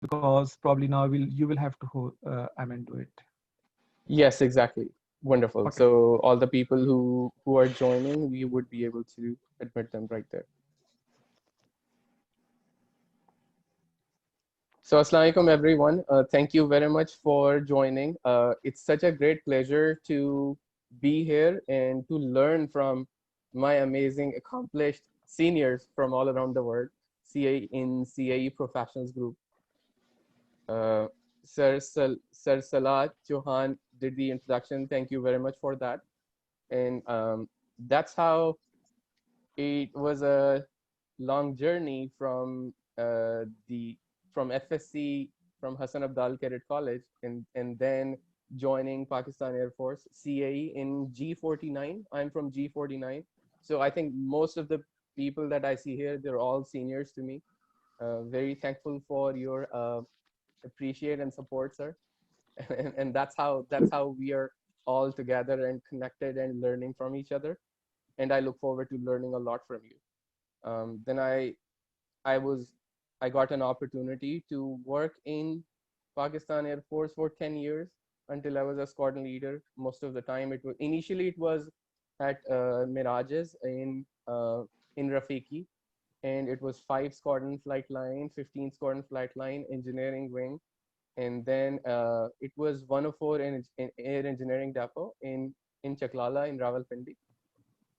because probably now you will have to do it. Yes, exactly. Wonderful. Okay. So all the people who are joining, we would be able to admit them right there. So Assalamu alaikum everyone. Thank you very much for joining. It's such a great pleasure to be here and to learn from my amazing accomplished seniors from all around the world, CAE Professionals Group. Uh, Sir Salah Chauhan did the introduction. Thank you very much for that. And that's how it was a long journey from FSC, from Hassan Abdal Cadet College, and then joining Pakistan Air Force CAE in G49. I'm from G49, so I think most of the people that I see here, they're all seniors to me. Very thankful for your appreciate and support, sir. And that's how we are all together and connected and learning from each other. And I look forward to learning a lot from you. Then I was I got an opportunity to work in Pakistan Air Force for 10 years until I was a squadron leader. Most of the time, it was at Mirages in Rafiki, and it was 5 squadron flight line, 15 squadron flight line, engineering wing, and then it was 104 in air engineering depot in Chaklala in Rawalpindi.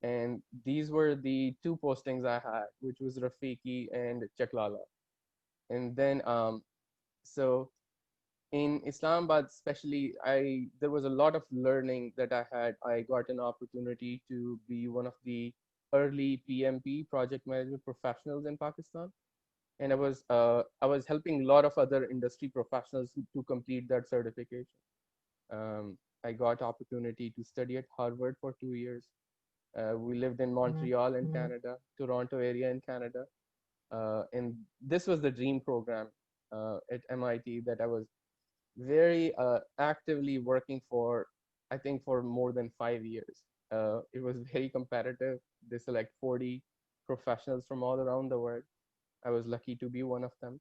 And these were the two postings I had, which was Rafiki and Chaklala. And then so in Islamabad especially, there was a lot of learning that I had. I got an opportunity to be one of the early PMP, project management professionals in Pakistan, and I was helping a lot of other industry professionals to complete that certification. I got opportunity to study at Harvard for 2 years. We lived in Montreal in Canada, Toronto area in Canada, and this was the dream program at MIT that I was very actively working for. I think for more than 5 years. It was very competitive. They select 40 professionals from all around the world. I was lucky to be one of them.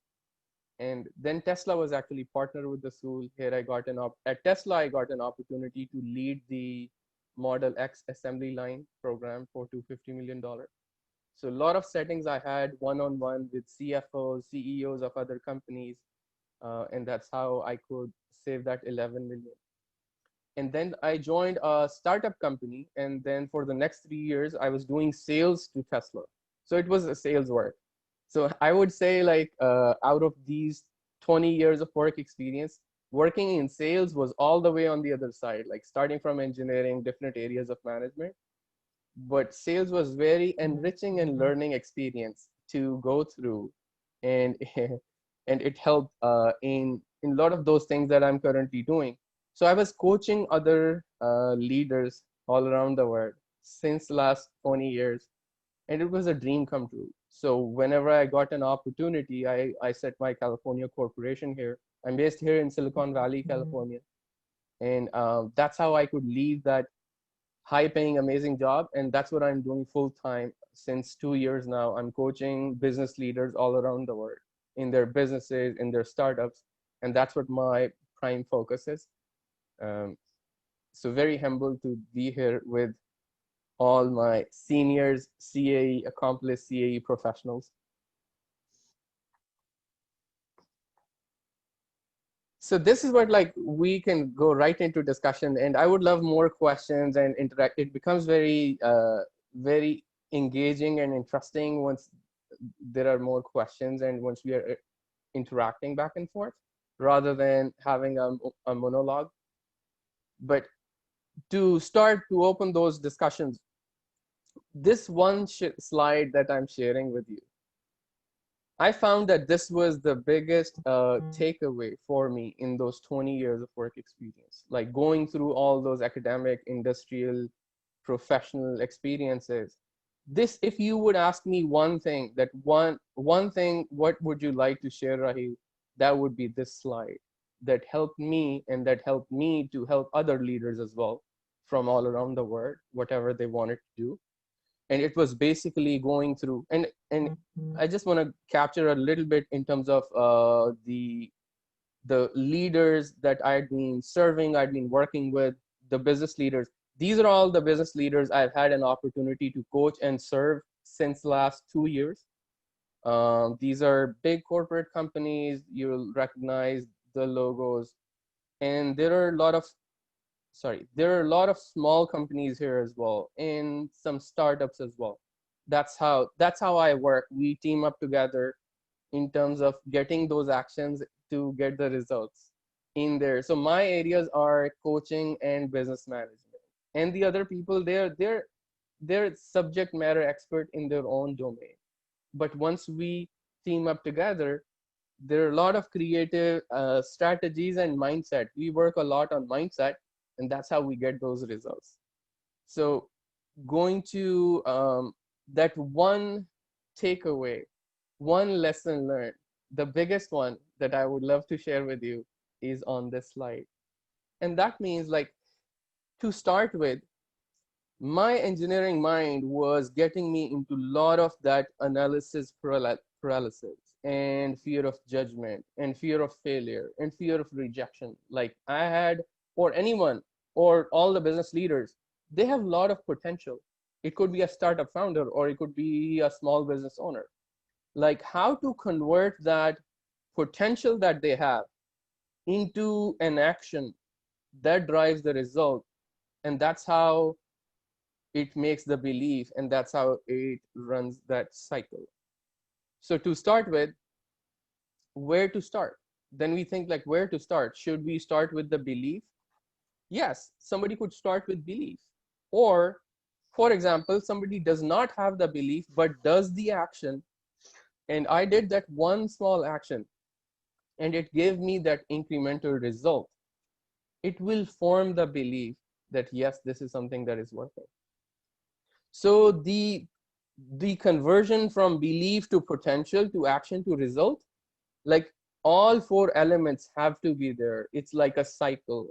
And then Tesla was actually partnered with the school. Here I got at Tesla, I got an opportunity to lead the Model X assembly line program for $250 million. So a lot of settings I had one-on-one with CFOs, CEOs of other companies, and that's how I could save that 11 million. And then I joined a startup company, and then for the next 3 years, I was doing sales to Tesla. So it was a sales work. So I would say like out of these 20 years of work experience, working in sales was all the way on the other side, like starting from engineering, different areas of management. But sales was very enriching and learning experience to go through, and and it helped in a lot of those things that I'm currently doing. So I was coaching other leaders all around the world since last 20 years, and it was a dream come true. So whenever I got an opportunity, I set my California corporation here. I'm based here in Silicon Valley, California, and that's how I could leave that high paying, amazing job. And that's what I'm doing full time since 2 years now. I'm coaching business leaders all around the world in their businesses, in their startups. And that's what my prime focus is. Um, so very humble to be here with all my seniors, CAE, accomplished CAE professionals. So this is what, like, we can go right into discussion, and I would love more questions and interact. It becomes very engaging and interesting once there are more questions and once we are interacting back and forth rather than having a monologue. But to start to open those discussions, this one slide that I'm sharing with you, I found that this was the biggest takeaway for me in those 20 years of work experience, like going through all those academic, industrial, professional experiences. This, if you would ask me one thing, one thing, what would you like to share, Raheel? That would be this slide that helped me, and that helped me to help other leaders as well from all around the world, whatever they wanted to do. And it was basically going through, and I just want to capture a little bit in terms of the leaders that I'd been serving, I'd been working with, the business leaders. These are all the business leaders I've had an opportunity to coach and serve since last 2 years. These are big corporate companies. You'll recognize the logos. And there are a lot of, there are a lot of small companies here as well, and some startups as well. That's how I work. We team up together in terms of getting those actions to get the results in there. So my areas are coaching and business management. And the other people, they're subject matter expert in their own domain. But once we team up together, there are a lot of creative strategies and mindset. We work a lot on mindset, and that's how we get those results. So going to that one takeaway, one lesson learned, the biggest one that I would love to share with you is on this slide. And that means, like, to start with, my engineering mind was getting me into a lot of that analysis paralysis and fear of judgment and fear of failure and fear of rejection. Like I had, or anyone, or all the business leaders, they have a lot of potential. It could be a startup founder, or it could be a small business owner. Like how to convert that potential that they have into an action that drives the result. And that's how it makes the belief, and that's how it runs that cycle. So to start with, where to start? Then we think, like, where to start? Should we start with the belief? Yes, somebody could start with belief. Or, for example, somebody does not have the belief but does the action. And I did that one small action, and it gave me that incremental result. It will form the belief that, yes, this is something that is working. So the conversion from belief to potential to action to result, like all four elements have to be there. It's like a cycle.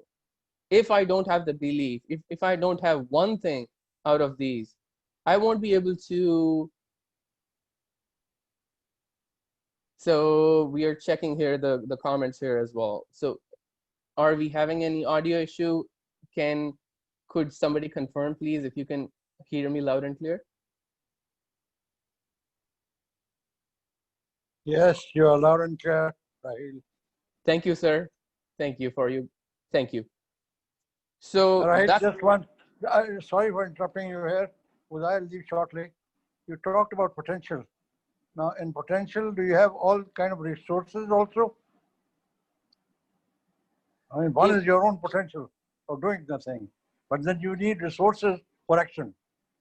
If I don't have the belief, if I don't have one thing out of these, I won't be able to. So we are checking here the comments here as well. So are we having any audio issue? Could somebody confirm, please, if you can hear me loud and clear? Yes, you are loud and clear, Raheel. Thank you, sir. Thank you for you. Thank you. So Raheel, that's just one. Sorry for interrupting you here, because I'll leave shortly. You talked about potential. Now, in potential, do you have all kind of resources also? I mean, one is your own potential of doing the thing, but then you need resources for action,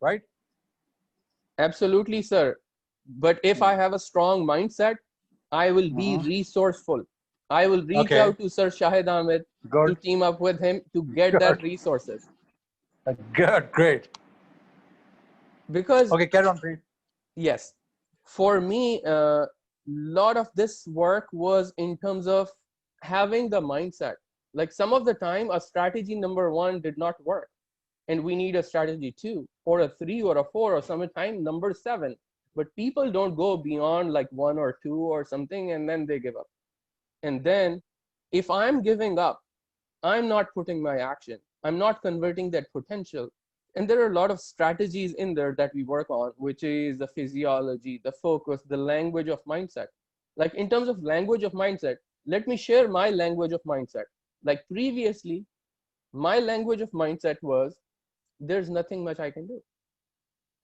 right? absolutely, sir. But if I have a strong mindset, I will be resourceful. I will reach out to Sir Shahid Ahmed to team up with him to get that resources. Good, great. Because okay, carry on, please. Yes, for me, a lot of this work was in terms of having the mindset. Like some of the time, a strategy number one did not work, and we need a strategy two, or a three, or a four, or sometime number seven. But people don't go beyond like one or two or something, and then they give up. And then, if I'm giving up, I'm not putting my action. I'm not converting that potential. And there are a lot of strategies in there that we work on, which is the physiology, the focus, the language of mindset. Like in terms of language of mindset, let me share my language of mindset. Like previously, my language of mindset was, there's nothing much I can do.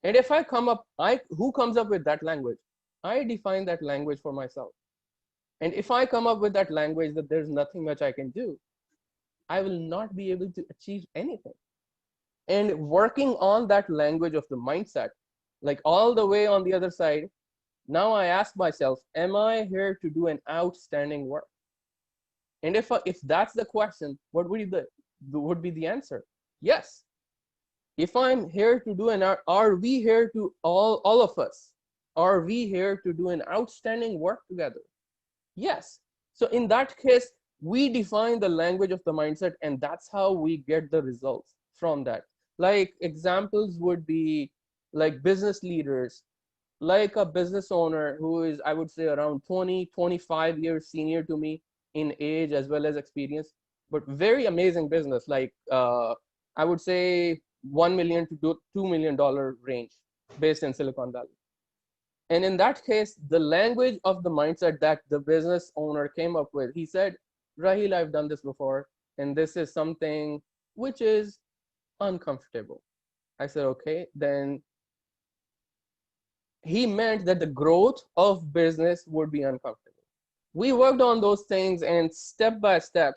And if I come up, who comes up with that language? I define that language for myself. And if I come up with that language that there's nothing much I can do, I will not be able to achieve anything. And working on that language of the mindset, like all the way on the other side, now I ask myself, am I here to do an outstanding work? And if that's the question, what would be the answer? Yes. If I'm here to do are we here to, all of us, are we here to do an outstanding work together? Yes. So in that case, we define the language of the mindset, and that's how we get the results from that. Like examples would be like business leaders, like a business owner who is, I would say, around 20, 25 years senior to me in age as well as experience, but very amazing business, like I would say $1 million to $2 million range based in Silicon Valley. And in that case, the language of the mindset that the business owner came up with, he said, Raheel, I've done this before, and this is something which is uncomfortable. I said, okay, then he meant that the growth of business would be uncomfortable. We worked on those things, and step by step,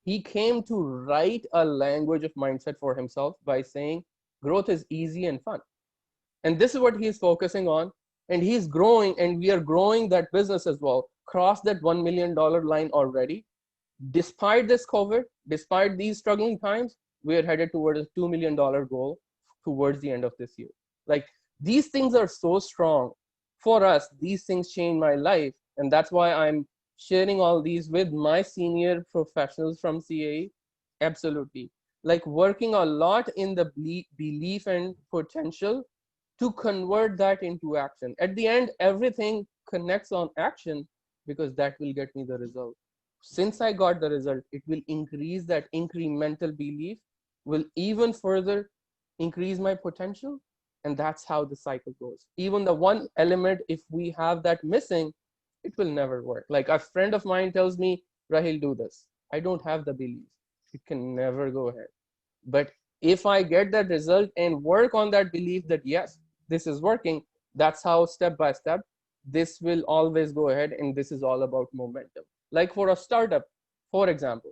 he came to write a language of mindset for himself by saying growth is easy and fun. And this is what he's focusing on. And he's growing, and we are growing that business as well. Crossed that $1 million line already. Despite this COVID, despite these struggling times, we are headed towards a $2 million goal towards the end of this year. Like, these things are so strong for us. These things change my life. And that's why I'm sharing all these with my senior professionals from CAE. Absolutely. Like, working a lot in the belief and potential to convert that into action. At the end, everything connects on action because that will get me the result. Since I got the result, it will increase that incremental belief, will even further increase my potential. And that's how the cycle goes. Even the one element, if we have that missing, it will never work. Like, a friend of mine tells me, Raheel, do this. I don't have the belief. It can never go ahead. But if I get that result and work on that belief that, yes, this is working, that's how step by step, this will always go ahead. And this is all about momentum. Like for a startup, for example,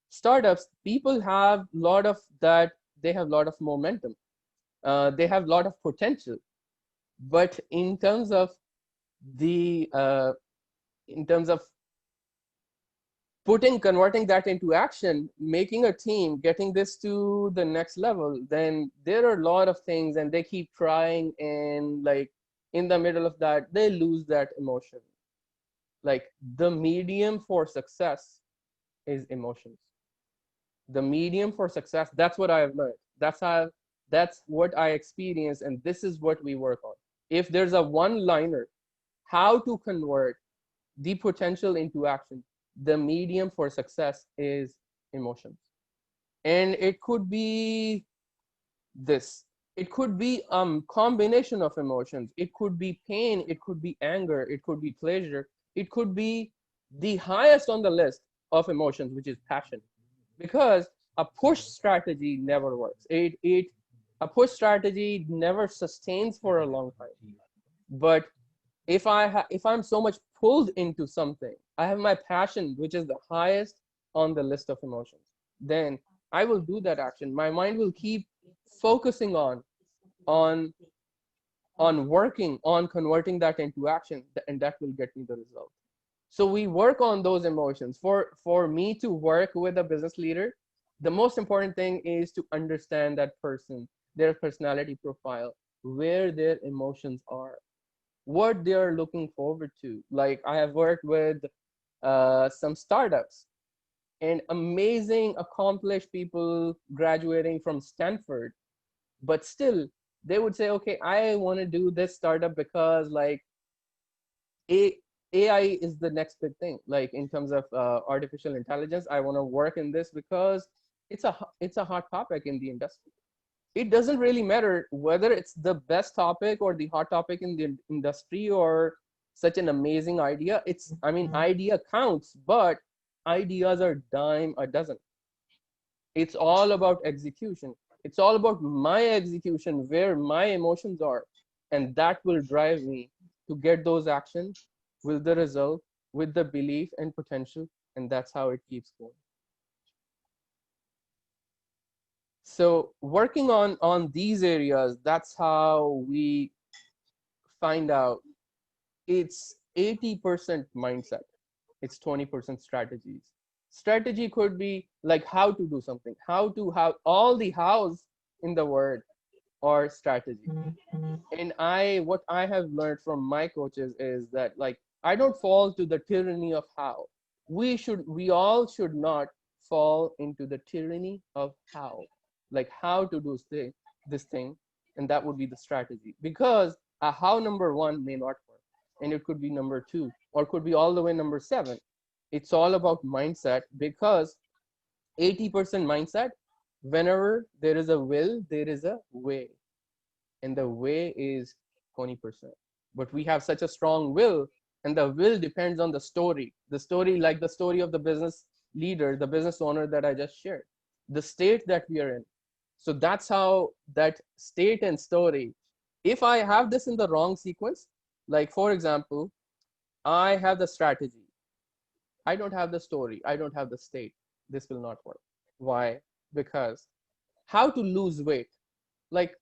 startups, people have a lot of that, they have a lot of momentum. They have a lot of potential. But in terms of the, converting that into action, making a team, getting this to the next level, then there are a lot of things, and they keep trying, and like in the middle of that, they lose that emotion. Like, the medium for success is emotions. The medium for success, that's what I have learned. That's what I experienced, and this is what we work on. If there's a one-liner, how to convert the potential into action, the medium for success is emotions. And it could be this. It could be a combination of emotions. It could be pain. It could be anger. It could be pleasure. It could be the highest on the list of emotions, which is passion. Because a push strategy never works. A push strategy never sustains for a long time. But if I'm so much pulled into something, I have my passion, which is the highest on the list of emotions, then I will do that action. My mind will keep focusing on working on converting that into action, and that will get me the result. So we work on those emotions. For me to work with a business leader, the most important thing is to understand that person, their personality profile, where their emotions are, what they are looking forward to. Like, I have worked with some startups and amazing, accomplished people graduating from Stanford, but still they would say, okay, I want to do this startup because like AI is the next big thing. Like, in terms of artificial intelligence, I want to work in this because it's a hot topic in the industry. It doesn't really matter whether it's the best topic or the hot topic in the industry or such an amazing idea. Idea counts, but ideas are dime a dozen. It's all about execution. It's all about my execution, where my emotions are. And that will drive me to get those actions with the result, with the belief and potential. And that's how it keeps going. So working on these areas, that's how we find out it's 80% mindset. It's 20% strategies. Strategy could be like how to do something, how all the hows in the word or strategy. And what I have learned from my coaches is that, like, I don't fall to the tyranny of how. We all should not fall into the tyranny of how, like how to do this thing. and that would be the strategy. Because how number one may not work, and it could be number two, or could be all the way number seven. It's all about mindset, because 80% mindset, whenever there is a will, there is a way. And the way is 20%. But we have such a strong will, and the will depends on the story. The story, like the story of the business leader, the business owner that I just shared, the state that we are in. So that's how that state and story, if I have this in the wrong sequence, like for example, I have the strategy, I don't have the story, I don't have the state, this will not work. Why? Because how to lose weight, like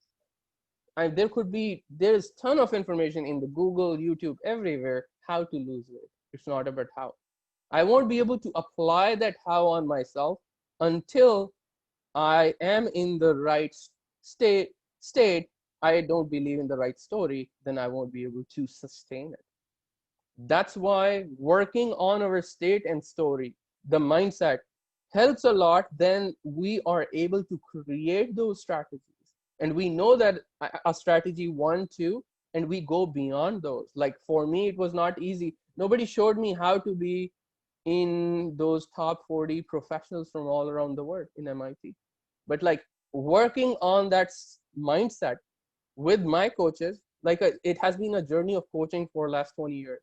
there's ton of information in the Google, YouTube, everywhere, how to lose weight. It's not about how. I won't be able to apply that how on myself until I am in the right state. I don't believe in the right story, then I won't be able to sustain it. That's why working on our state and story, the mindset, helps a lot. Then we are able to create those strategies. And we know that a strategy 1, 2, and we go beyond those. Like for me, it was not easy. Nobody showed me how to be in those top 40 professionals from all around the world in MIT. But like working on that mindset with my coaches, like it has been a journey of coaching for last 20 years.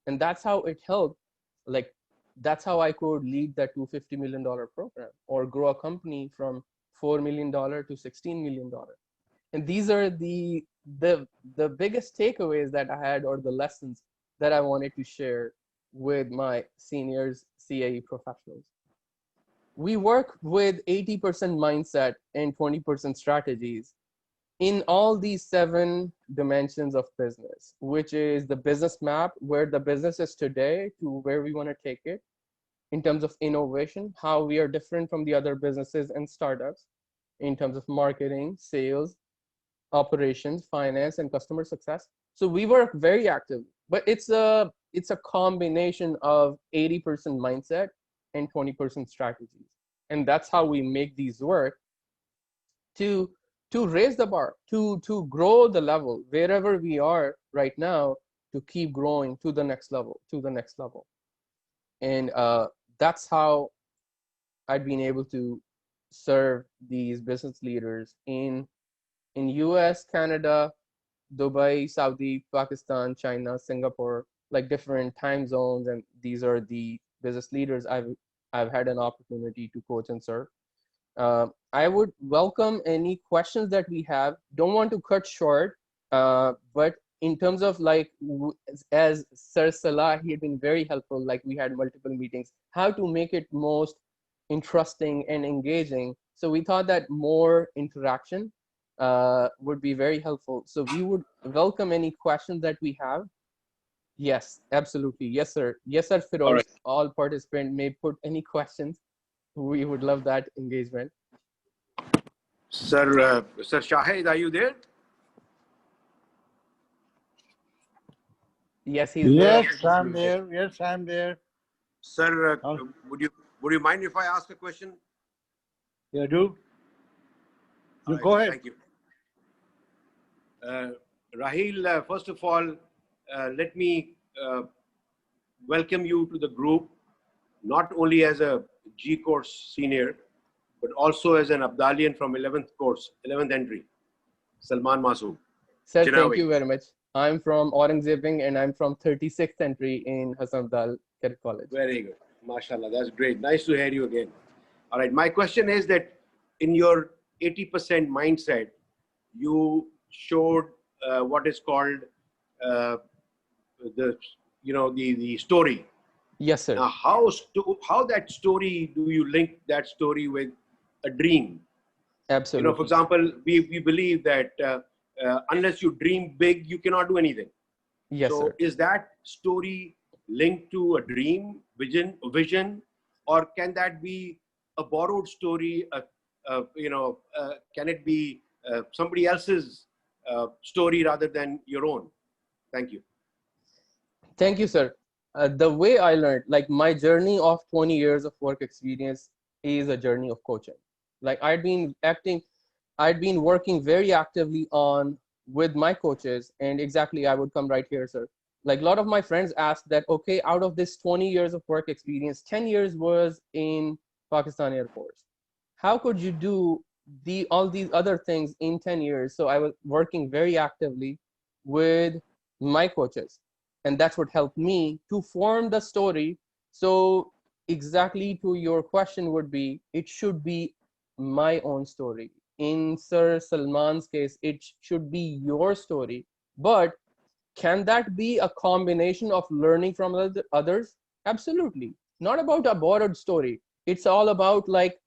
And that's how it helped. Like that's how I could lead that $250 million program or grow a company from $4 million to $16 million. And these are the biggest takeaways that I had, or the lessons that I wanted to share with my seniors CAE professionals. We work with 80% mindset and 20% strategies in all these 7 dimensions of business, which is the business map, where the business is today to where we want to take it, in terms of innovation, how we are different from the other businesses and startups, in terms of marketing, sales, operations, finance, and customer success. So we work very active, but it's a combination of 80% mindset and 20% strategies. And that's how we make these work to raise the bar, to grow the level wherever we are right now, to keep growing to the next level, And that's how I've been able to serve these business leaders in US, Canada, Dubai, Saudi, Pakistan, China, Singapore, like different time zones. And these are the business leaders I've had an opportunity to coach and serve. I would welcome any questions that we have. Don't want to cut short, but in terms of like, as Sir Salah, he had been very helpful. Like we had multiple meetings, how to make it most interesting and engaging. So we thought that more interaction would be very helpful. So we would welcome any questions that we have. Yes, absolutely. Yes, sir. Yes, sir, Firoz. Right. All participants may put any questions. We would love that engagement. Sir Shahid, are you there? Yes, he's there. Yes, I'm there. Yes, I'm there. Sir, would you mind if I ask a question? Yeah, do. You All go right, ahead. Thank you. Raheel, first of all, let me welcome you to the group, not only as a G course senior, but also as an Abdalian from 11th course, 11th entry, Salman Masood. Sir, Chinawi. thank you very much. I'm from Aurangzeb and I'm from 36th entry in Hassan Abdal Cadet College. Very good. MashaAllah, that's great. Nice to hear you again. All right, my question is that in your 80% mindset, you showed what is called the story. Yes, sir. Now, how that story, do you link that story with a dream? Absolutely. For example, we believe that unless you dream big, you cannot do anything. Yes, so sir. Is that story linked to a dream, vision, or can that be a borrowed story? Can it be somebody else's story rather than your own? Thank you. Thank you, sir. The way I learned, like my journey of 20 years of work experience is a journey of coaching. Like I'd been acting, I'd been working very actively on with my coaches, and exactly, I would come right here, sir. Like a lot of my friends asked that, okay, out of this 20 years of work experience, 10 years was in Pakistan Air Force. How could you do all these other things in 10 years? So I was working very actively with my coaches, and that's what helped me to form the story. So exactly to your question would be, it should be my own story. In Sir Salman's case, it should be your story. But can that be a combination of learning from others? Absolutely. Not about a borrowed story. It's all about like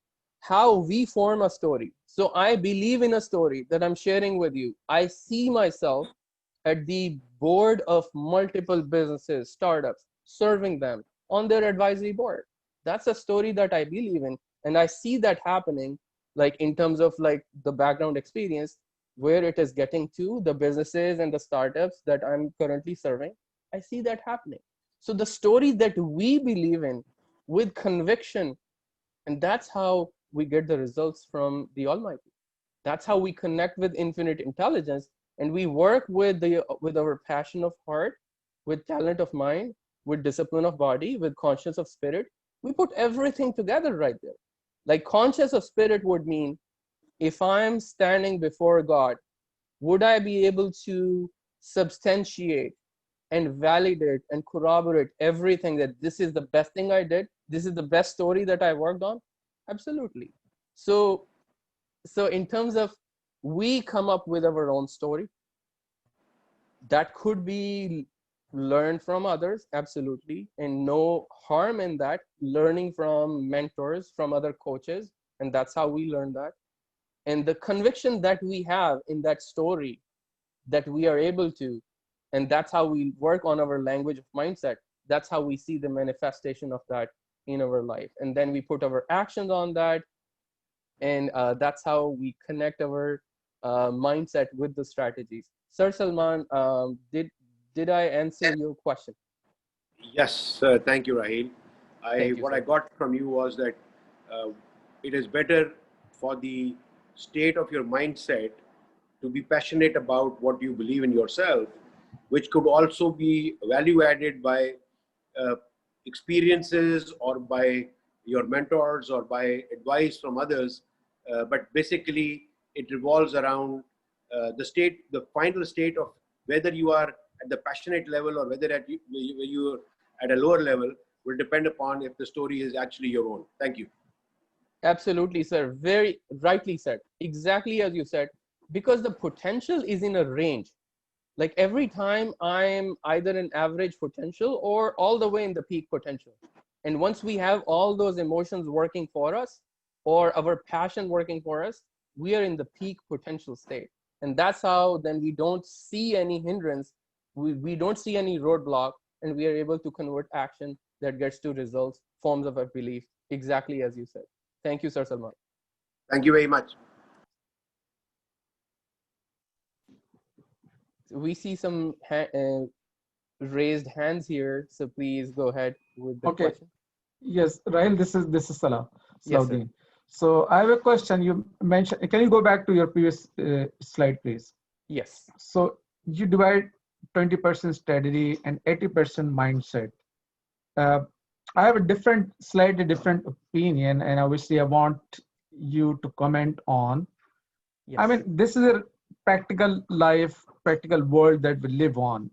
how we form a story. So I believe in a story that I'm sharing with you. I see myself at the board of multiple businesses, startups, serving them on their advisory board. That's a story that I believe in. And I see that happening, like in terms of like the background experience, where it is getting to the businesses and the startups that I'm currently serving. I see that happening. So the story that we believe in with conviction, and that's how we get the results from the Almighty. That's how we connect with infinite intelligence, and we work with our passion of heart, with talent of mind, with discipline of body, with conscience of spirit. We put everything together right there. Like conscience of spirit would mean, if I'm standing before God, would I be able to substantiate and validate and corroborate everything that this is the best thing I did? This is the best story that I worked on? Absolutely. So in terms of, we come up with our own story that could be learned from others, absolutely, and no harm in that, learning from mentors, from other coaches, and that's how we learn that. And the conviction that we have in that story, that we are able to, and that's how we work on our language of mindset. That's how we see the manifestation of that in our life, and then we put our actions on that, and that's how we connect our mindset with the strategies. Sir Salman, did I answer your question? Yes, thank you, Raheel. Thank you, What I sir. got from you was that it is better for the state of your mindset to be passionate about what you believe in yourself, which could also be value added by uh, experiences or by your mentors or by advice from others. But basically, it revolves around the final state of whether you are at the passionate level or whether you're at a lower level will depend upon if the story is actually your own. Thank you. Absolutely, sir. Very rightly said. Exactly as you said, because the potential is in a range. Like every time I'm either in average potential or all the way in the peak potential. And once we have all those emotions working for us, or our passion working for us, we are in the peak potential state. And that's how then we don't see any hindrance, we don't see any roadblock, and we are able to convert action that gets to results, forms of a belief, exactly as you said. Thank you, Sir Salman. Thank you very much. We see some raised hands here, so please go ahead with the Okay. question. Yes, Raheel, this is Yes, sir. Salahuddin. So I have a question. You mentioned, can you go back to your previous slide, please? Yes. So you divide 20% strategy and 80% mindset. Uh, I have a slightly different opinion, and obviously I want you to comment on. Yes. I mean, this is a practical life, practical world that we live on.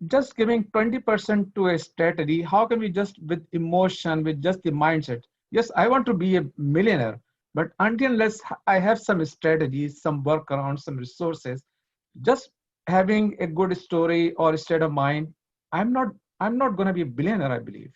Just giving 20% to a strategy, how can we just with emotion, with just the mindset? Yes, I want to be a millionaire, but until unless I have some strategies, some workarounds, some resources, just having a good story or state of mind, I'm not going to be a billionaire, I believe.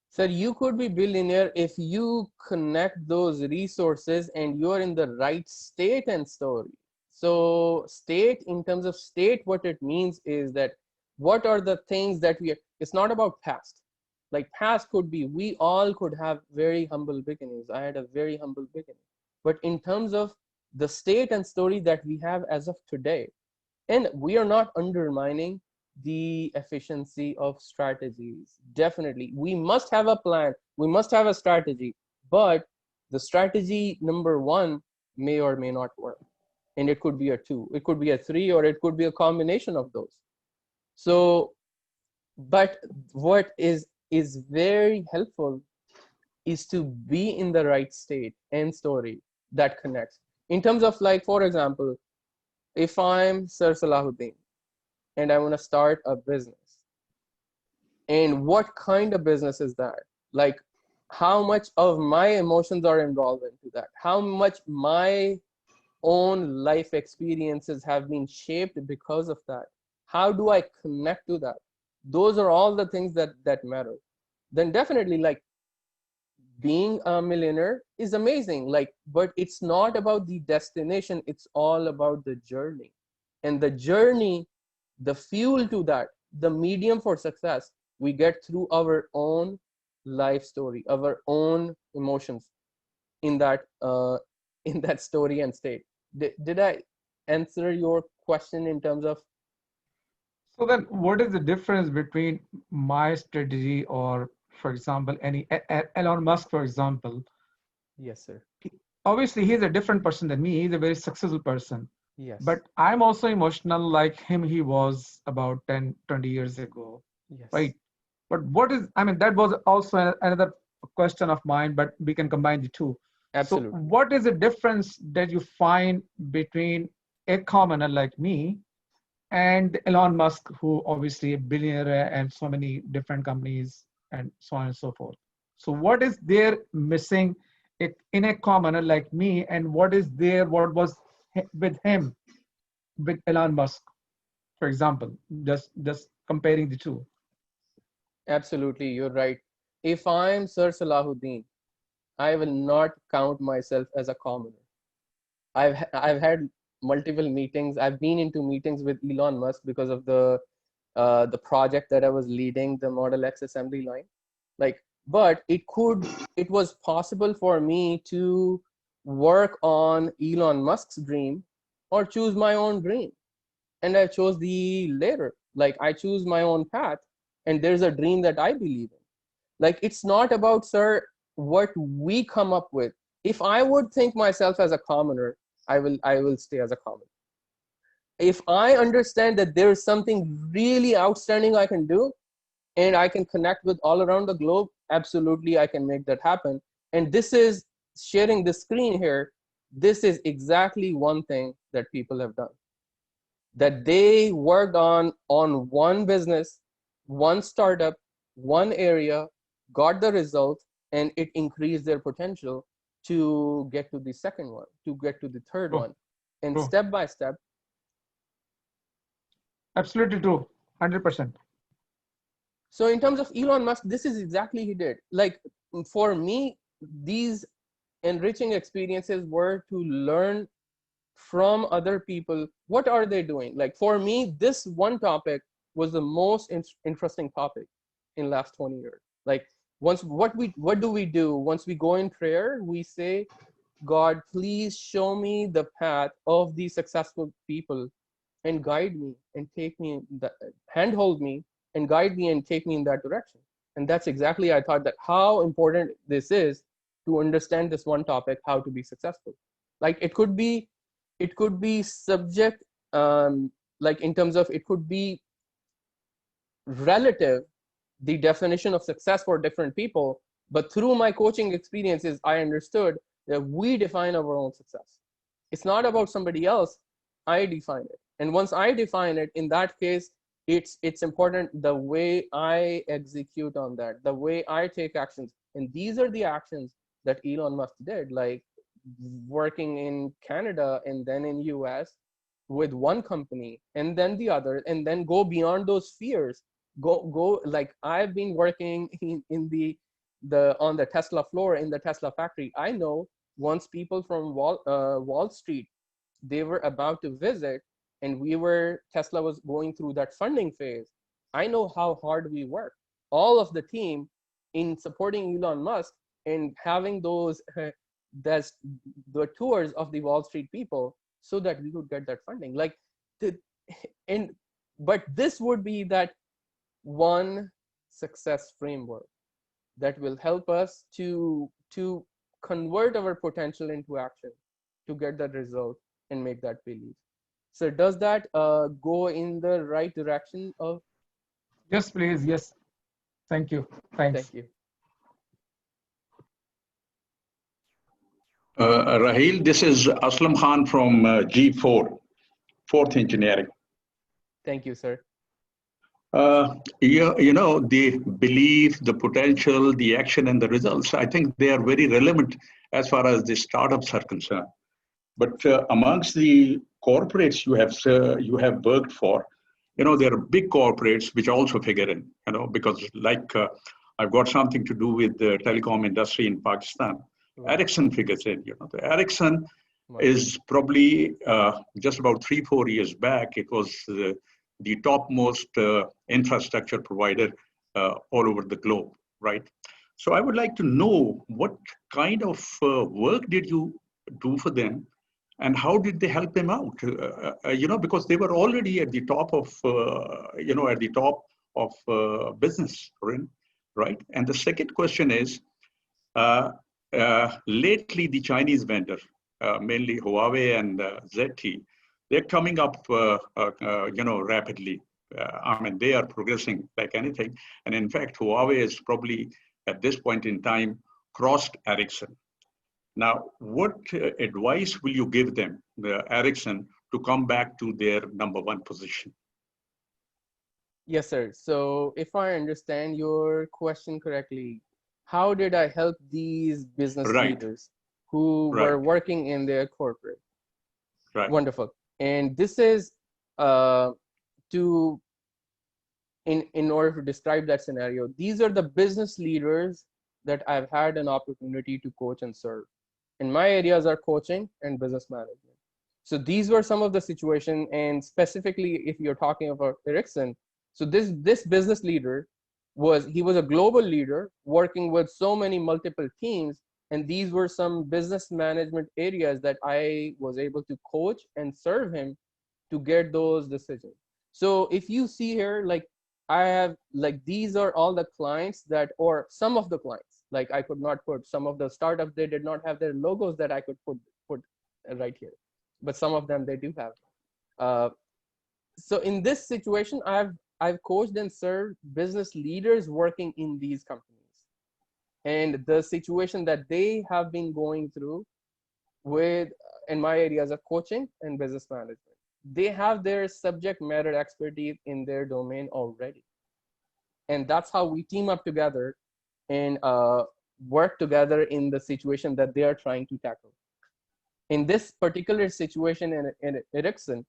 Sir, you could be billionaire if you connect those resources and you're in the right state and story. So state, in terms of state, what it means is that what are the things that it's not about past. Like past could be, we all could have very humble beginnings. I had a very humble beginning. But in terms of the state and story that we have as of today, and we are not undermining the efficiency of strategies. Definitely, we must have a plan, we must have a strategy, but the strategy number one may or may not work. And it could be a 2, it could be a 3, or it could be a combination of those. So, but what is very helpful is to be in the right state and story that connects. In terms of, like, for example, if I'm Sir Salahuddin and I want to start a business, and what kind of business is that? Like, how much of my emotions are involved into that? How much my own life experiences have been shaped because of that? How do I connect to that? Those are all the things that matter. Then definitely, like, being a millionaire is amazing, like, but it's not about the destination, it's all about the journey. And the journey, the fuel to that, the medium for success, we get through our own life story, our own emotions in that in that story and state. Did I answer your question in terms of? So then what is the difference between my strategy or, for example, Elon Musk, for example? Yes, sir. Obviously, he's a different person than me. He's a very successful person. Yes. But I'm also emotional like him he was about 10, 20 years ago, Yes. right? But what is, I mean, that was also another question of mine, but we can combine the two. Absolutely. So what is the difference that you find between a commoner like me and Elon Musk, who obviously a billionaire and so many different companies and so on and so forth? So what is there missing in a commoner like me, and what was with him, with Elon Musk, for example, just comparing the two? Absolutely, you're right. If I'm Sir Salahuddin, I will not count myself as a commoner. I've had multiple meetings. I've been into meetings with Elon Musk because of the project that I was leading, the Model X assembly line. Like, but it was possible for me to work on Elon Musk's dream or choose my own dream. And I chose the later. Like, I choose my own path, and there's a dream that I believe in. Like, it's not about, sir, what we come up with. If I would think myself as a commoner, I will stay as a commoner. If I understand that there is something really outstanding I can do, and I can connect with all around the globe, absolutely I can make that happen. And this is sharing the screen here. This is exactly one thing that people have done. That they worked on one business, one startup, one area, got the result, and it increased their potential to get to the second one, to get to the third True. one. And True. step by step. Absolutely true. 100%. So in terms of Elon Musk, this is exactly he did. Like, for me, these enriching experiences were to learn from other people. What are they doing? Like, for me, this one topic was the most interesting topic in last 20 years. Like, what do we do once we go in prayer? We say, God, please show me the path of these successful people and guide me and take me in the handhold me and guide me and take me in that direction. And that's exactly, I thought, that how important this is to understand this one topic, how to be successful. Like, it could be subject, like, in terms of, it could be relative, the definition of success for different people. But through my coaching experiences, I understood that we define our own success. It's not about somebody else. I define it. And once I define it, in that case, it's important the way I execute on that, the way I take actions. And these are the actions that Elon Musk did, like working in Canada and then in US with one company and then the other, and then go beyond those fears. Go like, I've been working in the on the Tesla floor in the Tesla factory. I know once people from Wall Street, they were about to visit, and Tesla was going through that funding phase. I know how hard we work, all of the team, in supporting Elon Musk and having those the tours of the Wall Street people so that we could get that funding. Like, but this would be that one success framework that will help us to convert our potential into action to get that result and make that believe. So does that go in the right direction of? Yes, please. Yes. Thank you. Thanks. Thank you. Raheel, this is Aslam Khan from G4, Fourth Engineering. Thank you, sir. You know, the belief, the potential, the action, and the results, I think they are very relevant as far as the startups are concerned. But amongst the corporates you have worked for, you know, there are big corporates which also figure in, you know, because like I've got something to do with the telecom industry in Pakistan. Wow. Ericsson figures in, you know, the Ericsson Wow. is probably just about 3-4 years back, it was the topmost infrastructure provider all over the globe, right? So I would like to know what kind of work did you do for them, and how did they help them out? You know, because they were already at the top of, you know, at the top of business, right? And the second question is, lately the Chinese vendor, mainly Huawei and ZTE, they're coming up, you know, rapidly. I mean, they are progressing like anything. And in fact, Huawei is probably at this point in time crossed Ericsson. Now, what advice will you give them, the Ericsson, to come back to their #1 position? Yes, sir. So if I understand your question correctly, how did I help these business Right. leaders who were Right. working in their corporate? Right. Wonderful. And this is to in order to describe that scenario, these are the business leaders that I've had an opportunity to coach and serve. And my areas are coaching and business management. So these were some of the situation, and specifically if you're talking about Ericsson, so this business leader was a global leader working with so many multiple teams, and these were some business management areas that I was able to coach and serve him to get those decisions. So if you see here, like I have, like these are all the clients that, or some of the clients, like I could not put some of the startups, they did not have their logos that I could put right here, but some of them they do have. So in this situation, I've coached and served business leaders working in these companies, and the situation that they have been going through with in my areas of coaching and business management. They have their subject matter expertise in their domain already. And that's how we team up together and work together in the situation that they are trying to tackle. In this particular situation in Ericsson,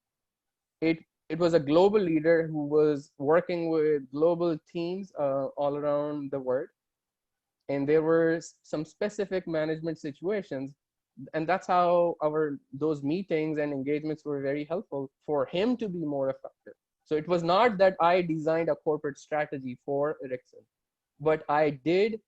it was a global leader who was working with global teams all around the world. And there were some specific management situations, and that's how those meetings and engagements were very helpful for him to be more effective. So it was not that I designed a corporate strategy for Ericsson, but I did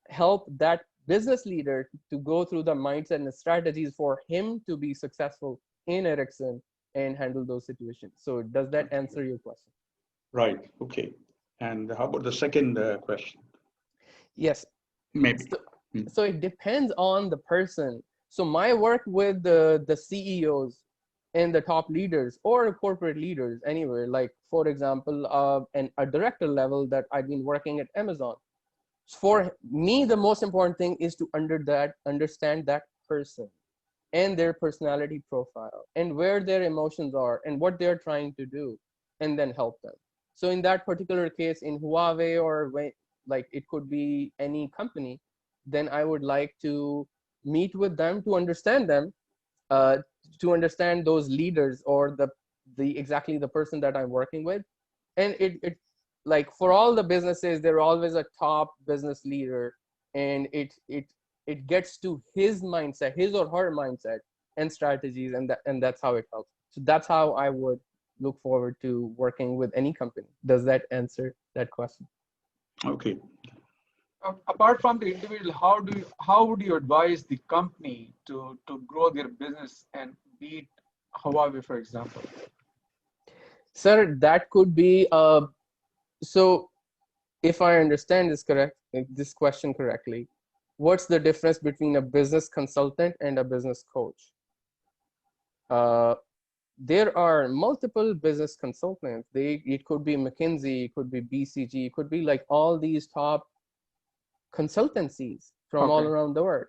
help that business leader to go through the mindset and the strategies for him to be successful in Ericsson and handle those situations. So does that answer your question? Right. Okay. And how about the second question? Yes. Maybe. So it depends on the person. So my work with the CEOs and the top leaders or corporate leaders anywhere, like for example, a director level that I've been working at Amazon. For me, the most important thing is to understand that person and their personality profile and where their emotions are and what they're trying to do, and then help them. So in that particular case, in Huawei or like it could be any company, then I would like to meet with them to understand them, to understand those leaders or the exactly the person that I'm working with. And it like for all the businesses, there always a top business leader, and it gets to his mindset, his or her mindset and strategies, and that's how it helps. So that's how I would look forward to working with any company. Does that answer that question? Okay. Apart from the individual, how would you advise the company to grow their business and beat Huawei, for example? Sir, that could be so if I understand this question correctly, what's the difference between a business consultant and a business coach? There are multiple business consultants. It could be McKinsey, it could be BCG, it could be like all these top consultancies from all around the world.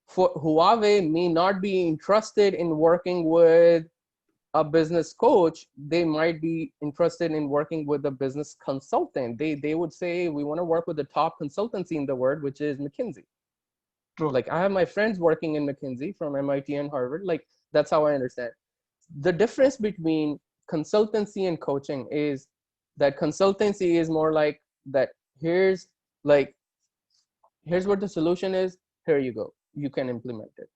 For Huawei may not be interested in working with a business coach. They might be interested in working with a business consultant. They would say, we want to work with the top consultancy in the world, which is McKinsey. True. Like I have my friends working in McKinsey from MIT and Harvard. Like that's how I understand. The difference between consultancy and coaching is that consultancy is more like that. Here's what the solution is. Here you go. You can implement it.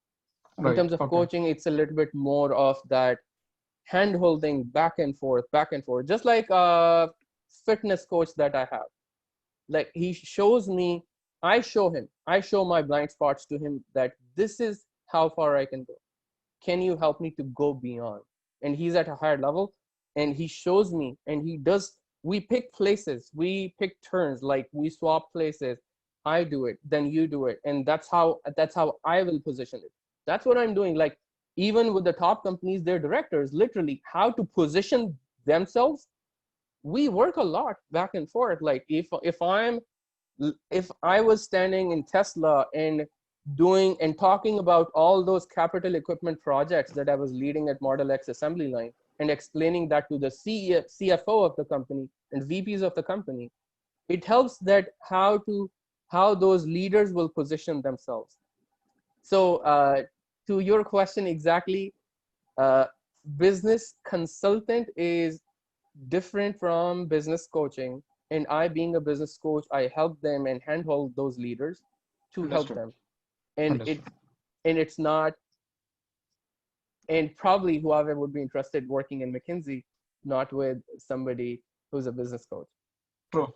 In terms of coaching, it's a little bit more of that hand holding back and forth, just like a fitness coach that I have. Like he shows me, I show my blind spots to him that this is how far I can go. Can you help me to go beyond? And he's at a higher level and he shows me, and he does, we pick places, we pick turns, like we swap places. I do it, then you do it. And that's how I will position it. That's what I'm doing. Like even with the top companies, their directors, literally how to position themselves. We work a lot back and forth. Like if I was standing in Tesla and doing and talking about all those capital equipment projects that I was leading at Model X assembly line and explaining that to the CFO of the company and VPs of the company, it helps that how those leaders will position themselves. So to your question exactly, business consultant is different from business coaching. And I, being a business coach, I help them and handhold those leaders to help them. And it's not, and probably whoever would be interested working in McKinsey, not with somebody who's a business coach. True.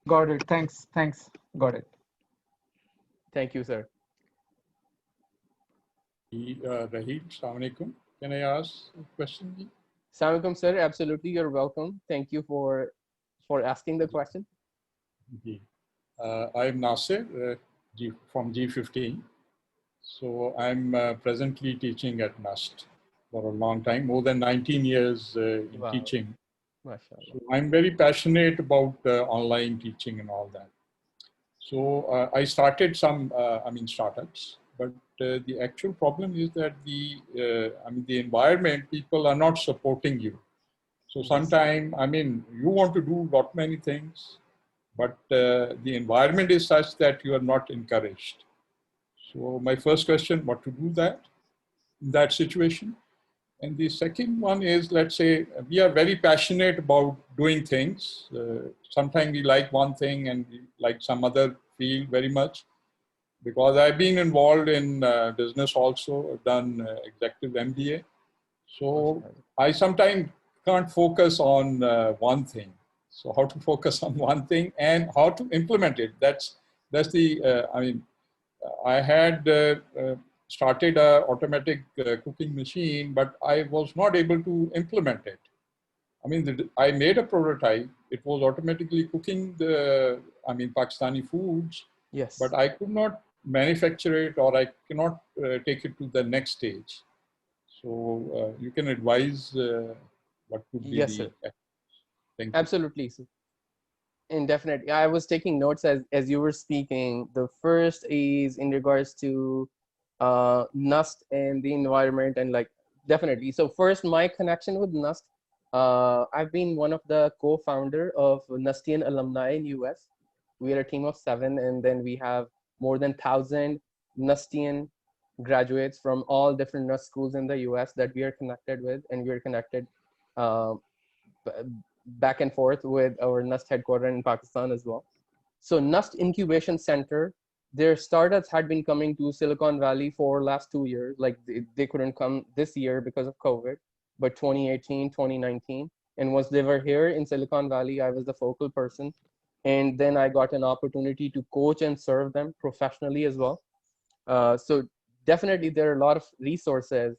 Got it. Thanks. Got it. Thank you, sir. Raheel, Assalamu alaikum. Can I ask a question? Assalamu alaikum, sir. Absolutely, you're welcome. Thank you for asking the question. I'm Nasir from G15. So I'm presently teaching at NUST for a long time, more than 19 years in teaching. So I'm very passionate about online teaching and all that. So I started some, startups, but the actual problem is that the environment, people are not supporting you. So sometimes, you want to do lot many things, but the environment is such that you are not encouraged. So my first question, what to do in that situation? And the second one is, let's say we are very passionate about doing things. Sometimes we like one thing and we like some other field very much. Because I've been involved in business also, I've done executive MBA. So I sometimes can't focus on one thing. So how to focus on one thing and how to implement it. That's the, I had started an automatic cooking machine, but I was not able to implement it. I made a prototype. It was automatically cooking the, Pakistani foods. Yes. But I could not manufacture it, or I cannot take it to the next stage. So you can advise what could be yes, the... Sir. Thank you. Absolutely, sir. And definitely, I was taking notes as you were speaking. The first is in regards to NUST and the environment, and like definitely. So first, my connection with NUST. I've been one of the co-founder of NUSTian alumni in US. We are a team of 7, and then we have more than 1,000 NUSTian graduates from all different NUST schools in the US that we are connected with, and we are connected back and forth with our NUST headquarters in Pakistan as well. So NUST Incubation Center, their startups had been coming to Silicon Valley for last 2 years. Like they couldn't come this year because of COVID, but 2018, 2019. And once they were here in Silicon Valley, I was the focal person. And then I got an opportunity to coach and serve them professionally as well. So definitely there are a lot of resources,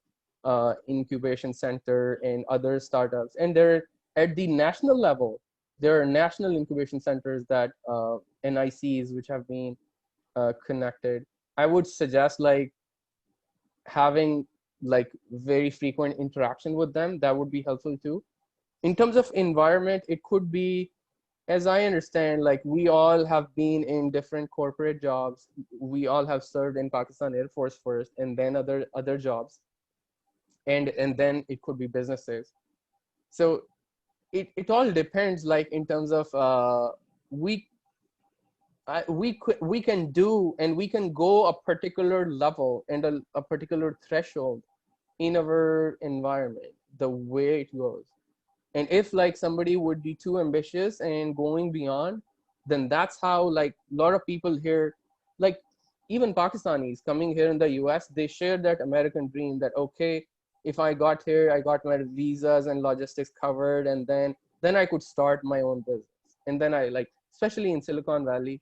incubation center and other startups. And they're at the national level, there are national incubation centers that NICs which have been connected. I would suggest like having like very frequent interaction with them. That would be helpful too. In terms of environment, it could be, as I understand, like we all have been in different corporate jobs. We all have served in Pakistan Air Force first, and then other jobs, and then it could be businesses. So it all depends. Like in terms of we can do, and we can go a particular level and a particular threshold in our environment, the way it goes. And if like somebody would be too ambitious and going beyond, then that's how like a lot of people here, like even Pakistanis coming here in the US, they share that American dream that, okay, if I got here, I got my visas and logistics covered, and then I could start my own business. And then I like, especially in Silicon Valley,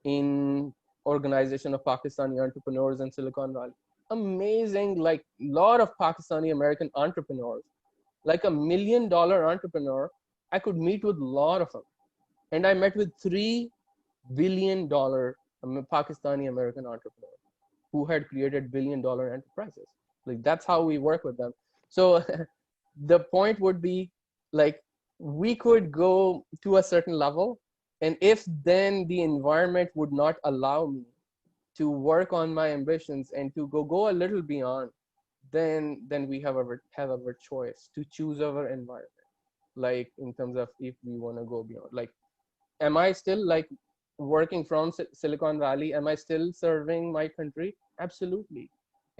in organization of Pakistani entrepreneurs in Silicon Valley, amazing, like lot of Pakistani American entrepreneurs, like $1 million entrepreneur. I could meet with a lot of them. And I met with $3 billion Pakistani American entrepreneurs who had created $1 billion enterprises. Like that's how we work with them. So the point would be like, we could go to a certain level, and if then the environment would not allow me to work on my ambitions and to go a little beyond, then we have our choice to choose our environment. Like in terms of if we want to go beyond, like, am I still like working from Silicon Valley? Am I still serving my country? Absolutely.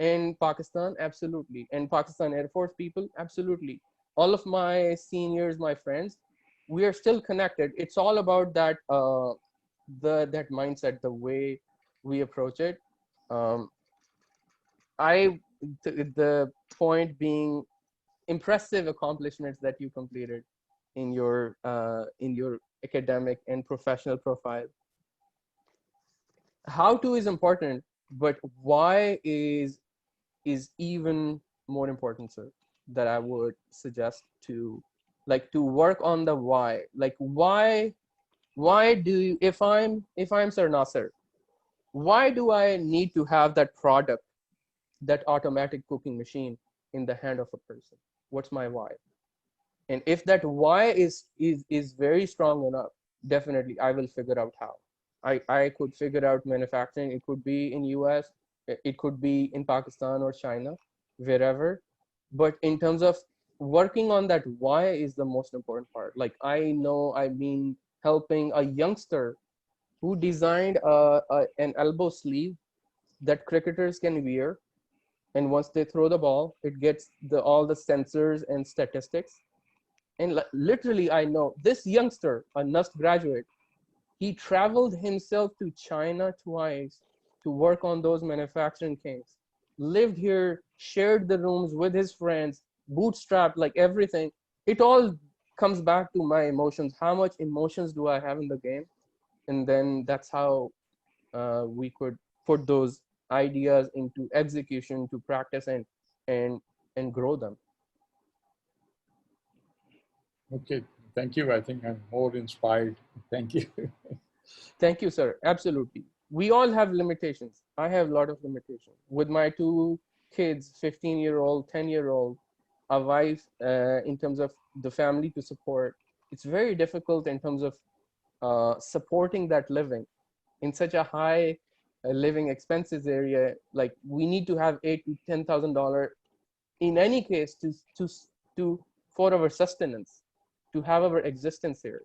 And Pakistan, absolutely. And Pakistan Air Force people, absolutely. All of my seniors, my friends, we are still connected. It's all about that that mindset, the way we approach it. The point being, impressive accomplishments that you completed in your academic and professional profile. How to is important, but why is even more important, sir. That I would suggest to work on the why. Like why do you, if I'm Sir Nasser, why do I need to have that product, that automatic cooking machine in the hand of a person? What's my why? And if that why is very strong enough, definitely I will figure out how. I could figure out manufacturing. It could be in US, it could be in Pakistan or China, wherever. But in terms of working on that why is the most important part. Like I know I've been helping a youngster who designed an elbow sleeve that cricketers can wear, and once they throw the ball, it gets all the sensors and statistics. And literally, I know this youngster, a NUST graduate, he traveled himself to China twice to work on those manufacturing kinks, lived here, shared the rooms with his friends, bootstrapped, like everything. It all comes back to my emotions. How much emotions do I have in the game? And then that's how we could put those ideas into execution, to practice and grow them. Okay, thank you. I think I'm more inspired. Thank you. Thank you, sir. Absolutely. We all have limitations. I have a lot of limitations. With my 2 kids, 15-year-old, 10-year-old, a wife, in terms of the family to support, it's very difficult in terms of supporting that living in such a high living expenses area. Like we need to have $8,000 to $10,000 in any case to for our sustenance, to have our existence here.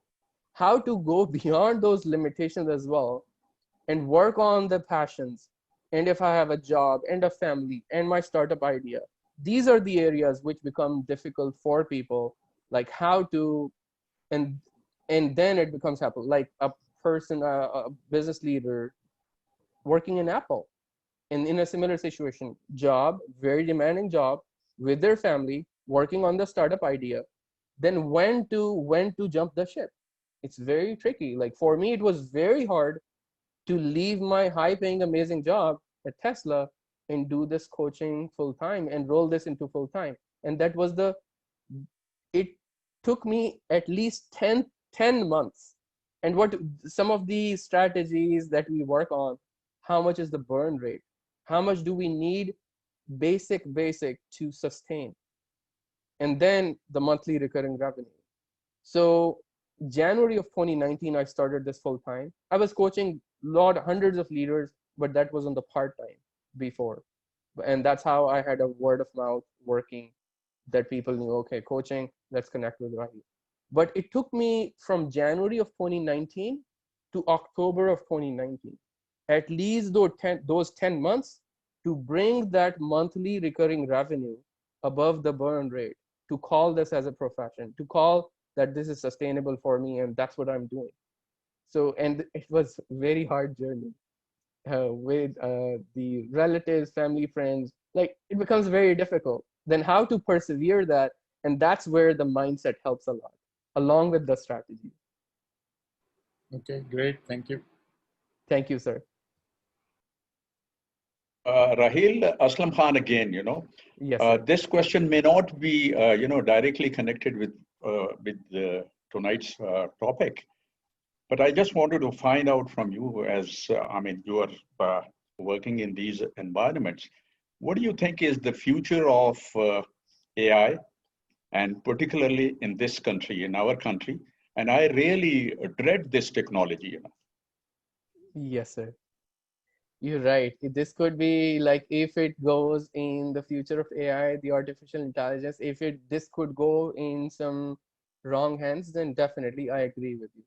How to go beyond those limitations as well and work on the passions. And if I have a job and a family and my startup idea, these are the areas which become difficult for people. Like how to, and then it becomes happen. Like a person, a business leader working in Apple, and in a similar situation, job, very demanding job with their family, working on the startup idea, then when to jump the ship. It's very tricky. Like for me, it was very hard to leave my high paying, amazing job at Tesla and do this coaching full time and roll this into full time. And that was it took me at least 10 10 months. And what some of the strategies that we work on, how much is the burn rate? How much do we need basic to sustain? And then the monthly recurring revenue. So January of 2019, I started this full time. I was coaching hundreds of leaders, but that was on the part-time before. And that's how I had a word of mouth working, that people knew, okay, coaching, let's connect with Raheel. But it took me from January of 2019 to October of 2019, at least those 10 months, to bring that monthly recurring revenue above the burn rate, to call this as a profession, to call that this is sustainable for me, and that's what I'm doing. So, and it was very hard journey with the relatives, family, friends. Like, it becomes very difficult. Then how to persevere that, and that's where the mindset helps a lot, along with the strategy. Okay, great. Thank you. Thank you, sir. Raheel, Aslam Khan again, Yes, this question may not be, directly connected with tonight's topic, but I just wanted to find out from you, as you are working in these environments, what do you think is the future of AI, and particularly in this country, in our country? And I really dread this technology. Yes, sir. You're right. This could be like, if it goes in the future of AI, the artificial intelligence, if this could go in some wrong hands, then definitely I agree with you.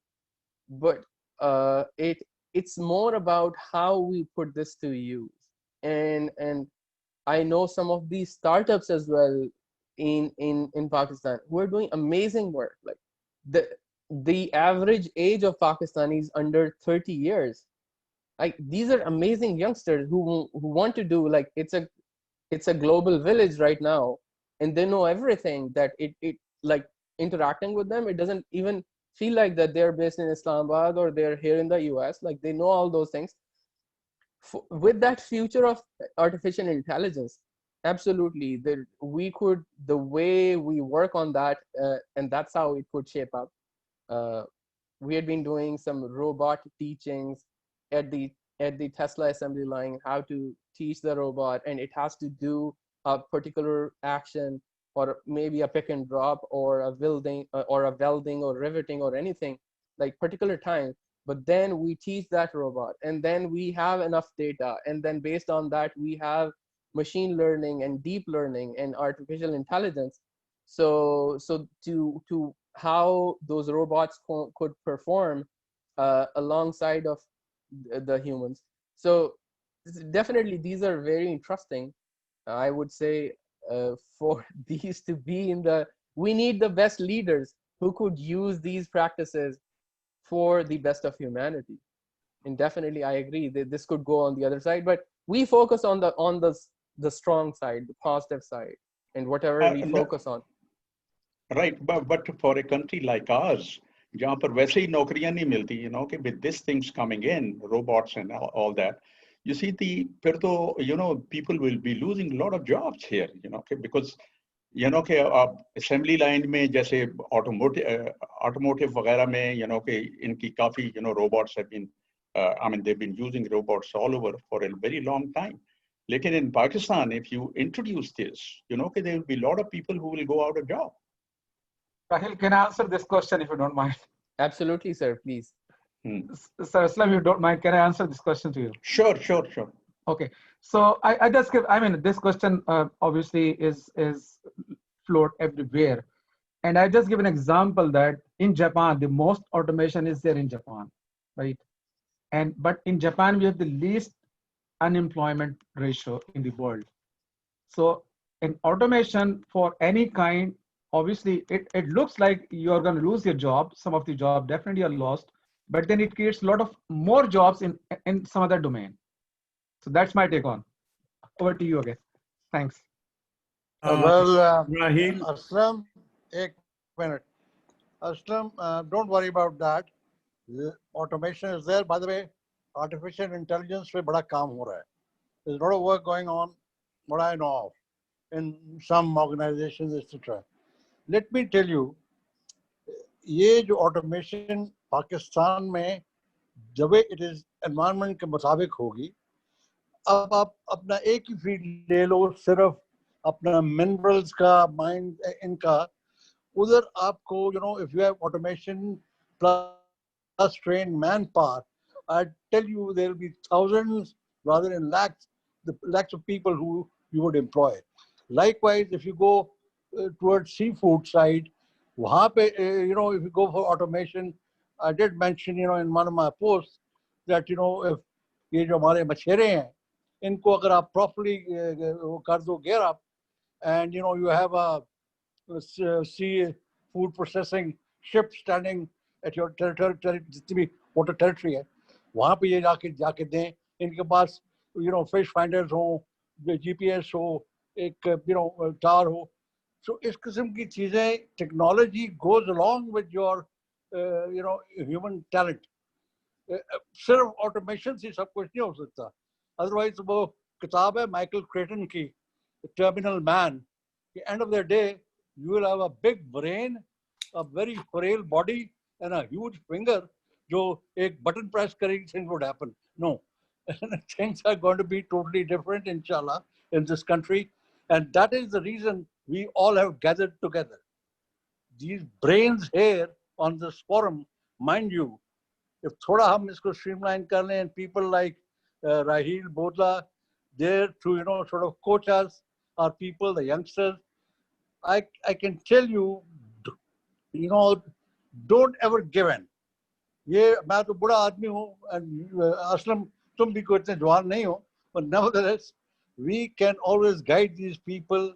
But it's more about how we put this to use. And I know some of these startups as well in Pakistan who are doing amazing work. Like, the average age of Pakistani is under 30 years. Like, these are amazing youngsters who want to do, like, it's a global village right now, and they know everything, that it like, interacting with them, it doesn't even feel like that they're based in Islamabad or they're here in the US. Like, they know all those things. With that future of artificial intelligence, absolutely, the way we work on that, and that's how it could shape up. We had been doing some robot teachings at the Tesla assembly line, how to teach the robot, and it has to do a particular action, or maybe a pick and drop, or a welding, or riveting, or anything, like particular time. But then we teach that robot, and then we have enough data, and then based on that, we have machine learning and deep learning and artificial intelligence. So to how those robots could perform alongside of the humans. So definitely these are very interesting. I would say for these to be we need the best leaders who could use these practices for the best of humanity. And definitely I agree that this could go on the other side, but we focus on the strong side, the positive side, and whatever we focus on. Right, but for a country like ours, जहाँ पर वैसे ही नौकरियां नहीं मिलती, with these things coming in, robots and all that, you see फिर तो, people will be losing a lot of jobs here, because, assembly line में जैसे automotive वगैरह में, इनकी काफी, robots have been, they've been using robots all over for a very long time. Lekin in Pakistan, if you introduce this, there will be a lot of people who will go out of job. Raheel, can I answer this question if you don't mind? Absolutely, sir, please. Sir Islam, if you don't mind, can I answer this question to you? Sure. Okay. So I just this question obviously is float everywhere. And I just give an example that in Japan, the most automation is there in Japan, right? But in Japan, we have the least unemployment ratio in the world. So in automation for any kind, obviously it looks like you're going to lose your job. Some of the jobs definitely are lost, but then it creates a lot of more jobs in some other domain. So that's my take on. Over to you again. Thanks. Raheel. Aslam, 1 minute. Aslam, don't worry about that. Automation is there. By the way, artificial intelligence पे बड़ा काम हो रहा है. There's a lot of work going on, what I know of, in some organizations, etc. Let me tell you, ये जो automation Pakistan में जब इट इज एनवायरनमेंट के मुताबिक होगी, अब आप अपना एक ही फील्ड ले लो, सिर्फ अपना मिनरल्स का माइंड इनका, उधर आपको if you have automation plus train man power, I tell you there will be thousands rather than lakhs, the lakhs of people who you would employ. Likewise, if you go towards seafood side, वहाँ पे if you go for automation, I did mention in one of my posts that if ये जो हमारे मछेरे हैं, इनको अगर आप properly कर दो gear up, and you have a sea food processing ship standing at your territory, जितनी भी water territory है, वहाँ पे ये जाके दें, इनके पास fish finders हो, GPS हो, एक टावर हो. So इस किस्म की चीजें, technology goes along with your human talent. सिर्फ automation से सब कुछ नहीं हो सकता. Otherwise वो किताब है माइकल क्रेटन की, Terminal Man. At the end of the day, you will have a big brain, a very frail body, and a huge finger. जो एक button press करेगी, things would happen. No, things are going to be totally different, inshallah, in this country, and that is the reason we all have gathered together. These brains here on this forum, mind you, if थोड़ा हम इसको streamline कर लें, and people like Raheel, Bodla, there to sort of coach us, our people, the youngsters, I can tell you, don't ever give in. ये मैं तो बड़ा आदमी हूँ, असलम तुम भी कोई इतने जवान नहीं हो, but nevertheless we can always guide these people,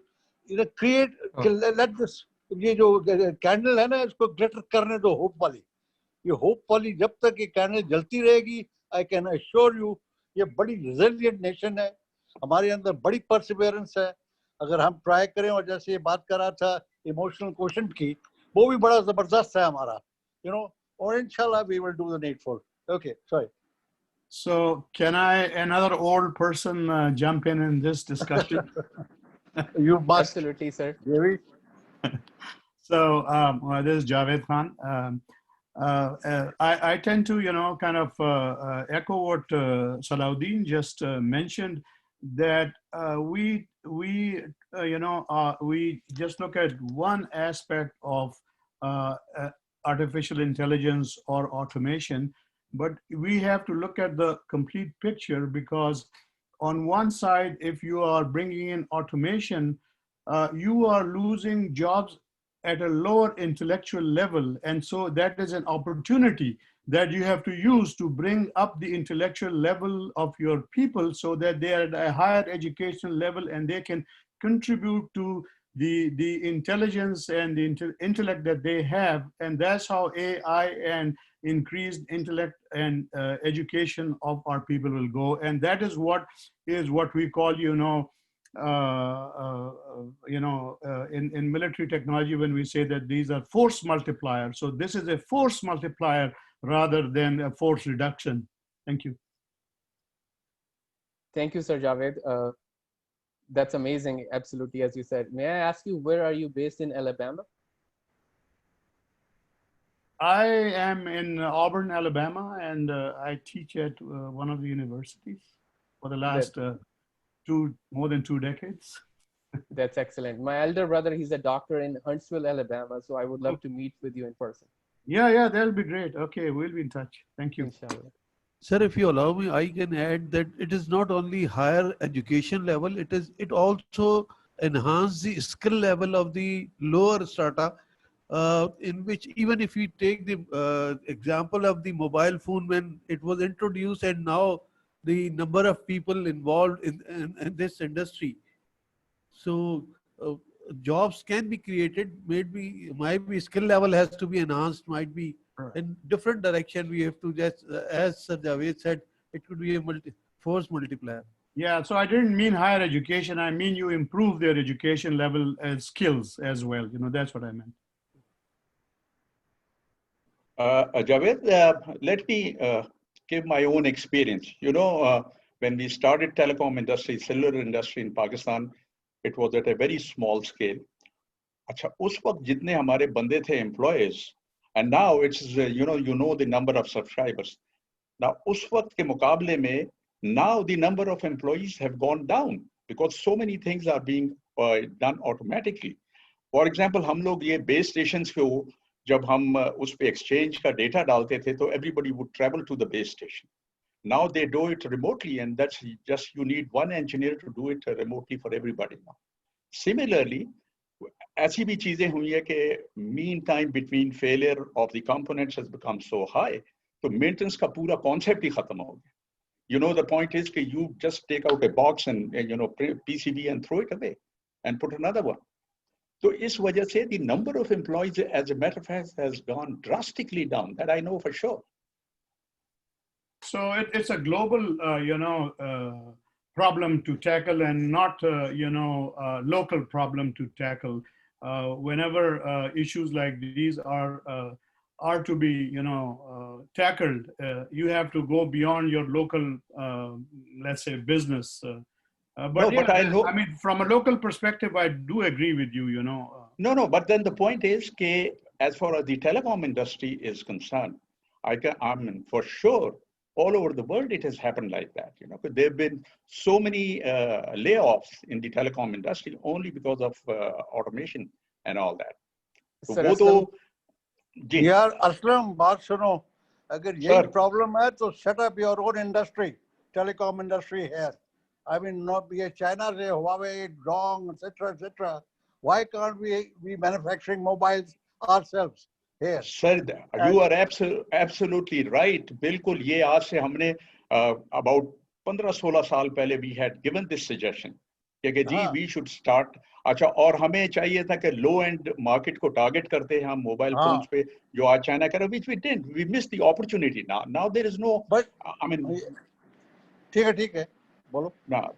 create, let this, ये जो कैंडल है ना, इसको ग्लिटर करने दो होप वाली. ये होप वाली जब तक ये कैंडल जलती रहेगी, I can assure you, ये बड़ी resilient nation है, हमारे अंदर बड़ी perseverance है. अगर हम ट्राई करें, और जैसे ये बात कर रहा था इमोशनल क्वोशंट की, वो भी बड़ा जबरदस्त है हमारा, or inshallah we will do the needful. Okay, sorry. So can another old person jump in this discussion? You must. Absolutely, sir. Devi? So this is Javed Khan. I tend to kind of echo what Salahuddin just mentioned, that we just look at one aspect of artificial intelligence or automation, but we have to look at the complete picture, because on one side, if you are bringing in automation, you are losing jobs at a lower intellectual level. And so that is an opportunity that you have to use to bring up the intellectual level of your people, so that they are at a higher educational level and they can contribute to the intelligence and the intellect that they have. And that's how AI and increased intellect and education of our people will go. And that is what we call, in military technology, when we say that these are force multipliers. So this is a force multiplier rather than a force reduction. Thank you. Thank you, Sir Javed. That's amazing, absolutely, as you said. May I ask you, where are you based in Alabama? I am in Auburn, Alabama, and I teach at one of the universities for the last more than 2 decades. That's excellent. My elder brother, he's a doctor in Huntsville, Alabama, so I would love to meet with you in person. Yeah, that'll be great. Okay, we'll be in touch. Thank you. Inshallah. Sir, if you allow me, I can add that it is not only higher education level, it also enhances the skill level of the lower strata, in which, even if we take the example of the mobile phone, when it was introduced, and now the number of people involved in this industry. So jobs can be created, might be skill level has to be enhanced, might be in different direction. We have to just, as Sir Javed said, it could be a force multiplier. Yeah, so I didn't mean higher education. I mean you improve their education level and skills as well. That's what I meant. Javed, let me give my own experience. When we started telecom industry, cellular industry in Pakistan, it was at a very small scale. अच्छा, उस वक्त जितने हमारे बंदे थे employees, and now it's you know the number of subscribers. Now उस वक्त के मुकाबले में now the number of employees have gone down because so many things are being done automatically. For example, हम लोग ये base stations पे जब हम उस पे exchange का data डालते थे तो everybody would travel to the base station. Now they do it remotely, and that's just, you need one engineer to do it remotely for everybody now. Similarly, ऐसी भी चीजें हुई है कि mean time between failure of the components has become so high, तो maintenance का पूरा concept ही खत्म हो गया. You know, the point is that you just take out a box and you know, PCB and throw it away and put another one. So इस वजह से the number of employees, as a matter of fact, has gone drastically down. That I know for sure. So it's a global, problem to tackle, and not, local problem to tackle. Whenever issues like these are to be, tackled, you have to go beyond your local, let's say, business. But No, yeah, but I know. I mean, from a local perspective, I do agree with you. No, but then the point is that as far as the telecom industry is concerned, I mean, for sure, all over the world, it has happened like that. You know, there have been so many layoffs in the telecom industry only because of automation and all that. So वो तो यार असलम बात सुनो, अगर यही problem है तो set up your own industry, telecom industry here. I mean, not be a China, say Huawei, Dong, etc. Why can't we be manufacturing mobiles ourselves here? Sir, you are absolutely right. बिल्कुल, ये आज से हमने about 15-16 साल पहले we had given this suggestion कि जी we should start. अच्छा, और हमें चाहिए था कि लो एंड मार्केट को टारगेट करते हैं हम मोबाइल फोन्स पे जो आज चाइना कर रहा है, which we did. We missed the opportunity. Now there is no. But I mean, ठीक है बोलो. Now,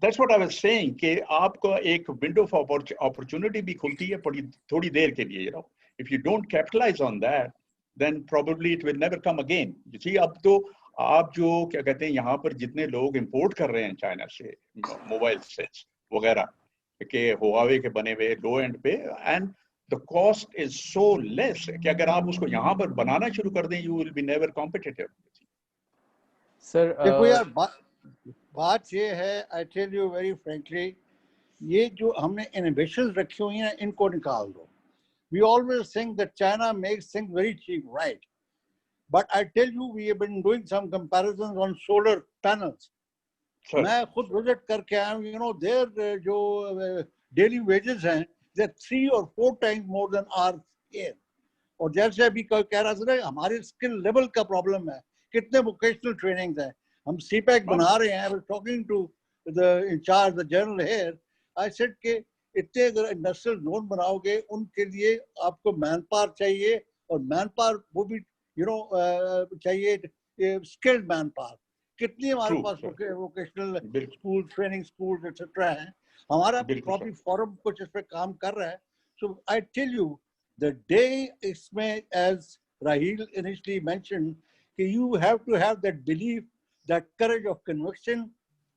that's what I was saying कि आपको एक window of opportunity भी खुलती है थोड़ी देर के लिए. You know, if you don't capitalize on that, then probably it will never come again. You see, अब तो आप जो क्या कहते हैं यहाँ पर जितने लोग import कर रहे हैं चाइना से मोबाइल सेट्स वगैरह के Huawei के बने हुए लो एंड पे, and the cost is so less कि अगर आप उसको यहाँ पर बनाना शुरू कर दें, you will be never competitive. Sir, देखो यार बात ये है, I tell you very frankly, ये जो हमने innovations रखी हुई हैं इनको निकाल दो. We always think that China makes things very cheap, right? But I tell you, we have been doing some comparisons on solar panels. मैं खुद विजिट करके आया हूँ. You know, their जो daily wages हैं, they're 3 or 4 times more than ours here. और जैसे अभी कह रहा था ना, हमारे स्किल लेवल का प्रॉब्लम है. कितने वोकेशनल ट्रेनिंग्स हैं. हम CPEC बना रहे हैं. I was talking to the in charge, the general here. I said कि इतने अगर इंडस्ट्रियल जोन बनाओगे, उनके लिए आपको मैन पावर चाहिए, और मैन पावर वो भी चाहिए स्किल्ड मैन पावर. कितनी हमारे पास vocational school, training school etcetera हैं. हमारा प्रॉफिट फोरम कुछ इस पे काम कर रहा है. So I tell you, the day इसमें, एज Raheel initially mentioned, कि you have to have that belief, that courage of conviction.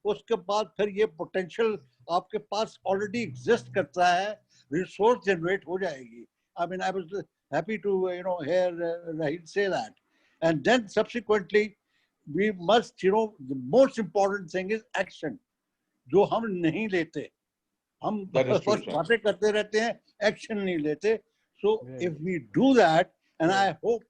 उसके बाद फिर ये potential आपके पास already exist करता है, resource generate हो जाएगी. I mean, I was happy to hear Raheel say that. And then subsequently, we must, the most important thing is action, जो हम नहीं लेते. हम बस बातें करते रहते हैं, action नहीं लेते. So if we do that, and I hope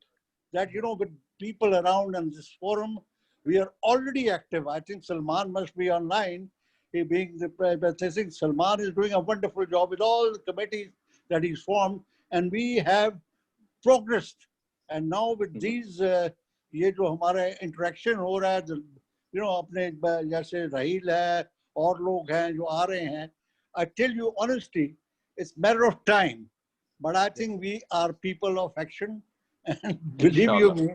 that with people around in this forum, we are already active. I think Salman must be online. He being the president, I think Salman is doing a wonderful job with all the committees that he's formed, and we have progressed. And now with these, ये जो हमारा interaction हो रहा है, अपने जैसे Raheel है और लोग हैं जो आ रहे हैं, I tell you honestly, it's a matter of time. But I think we are people of action, and believe you me,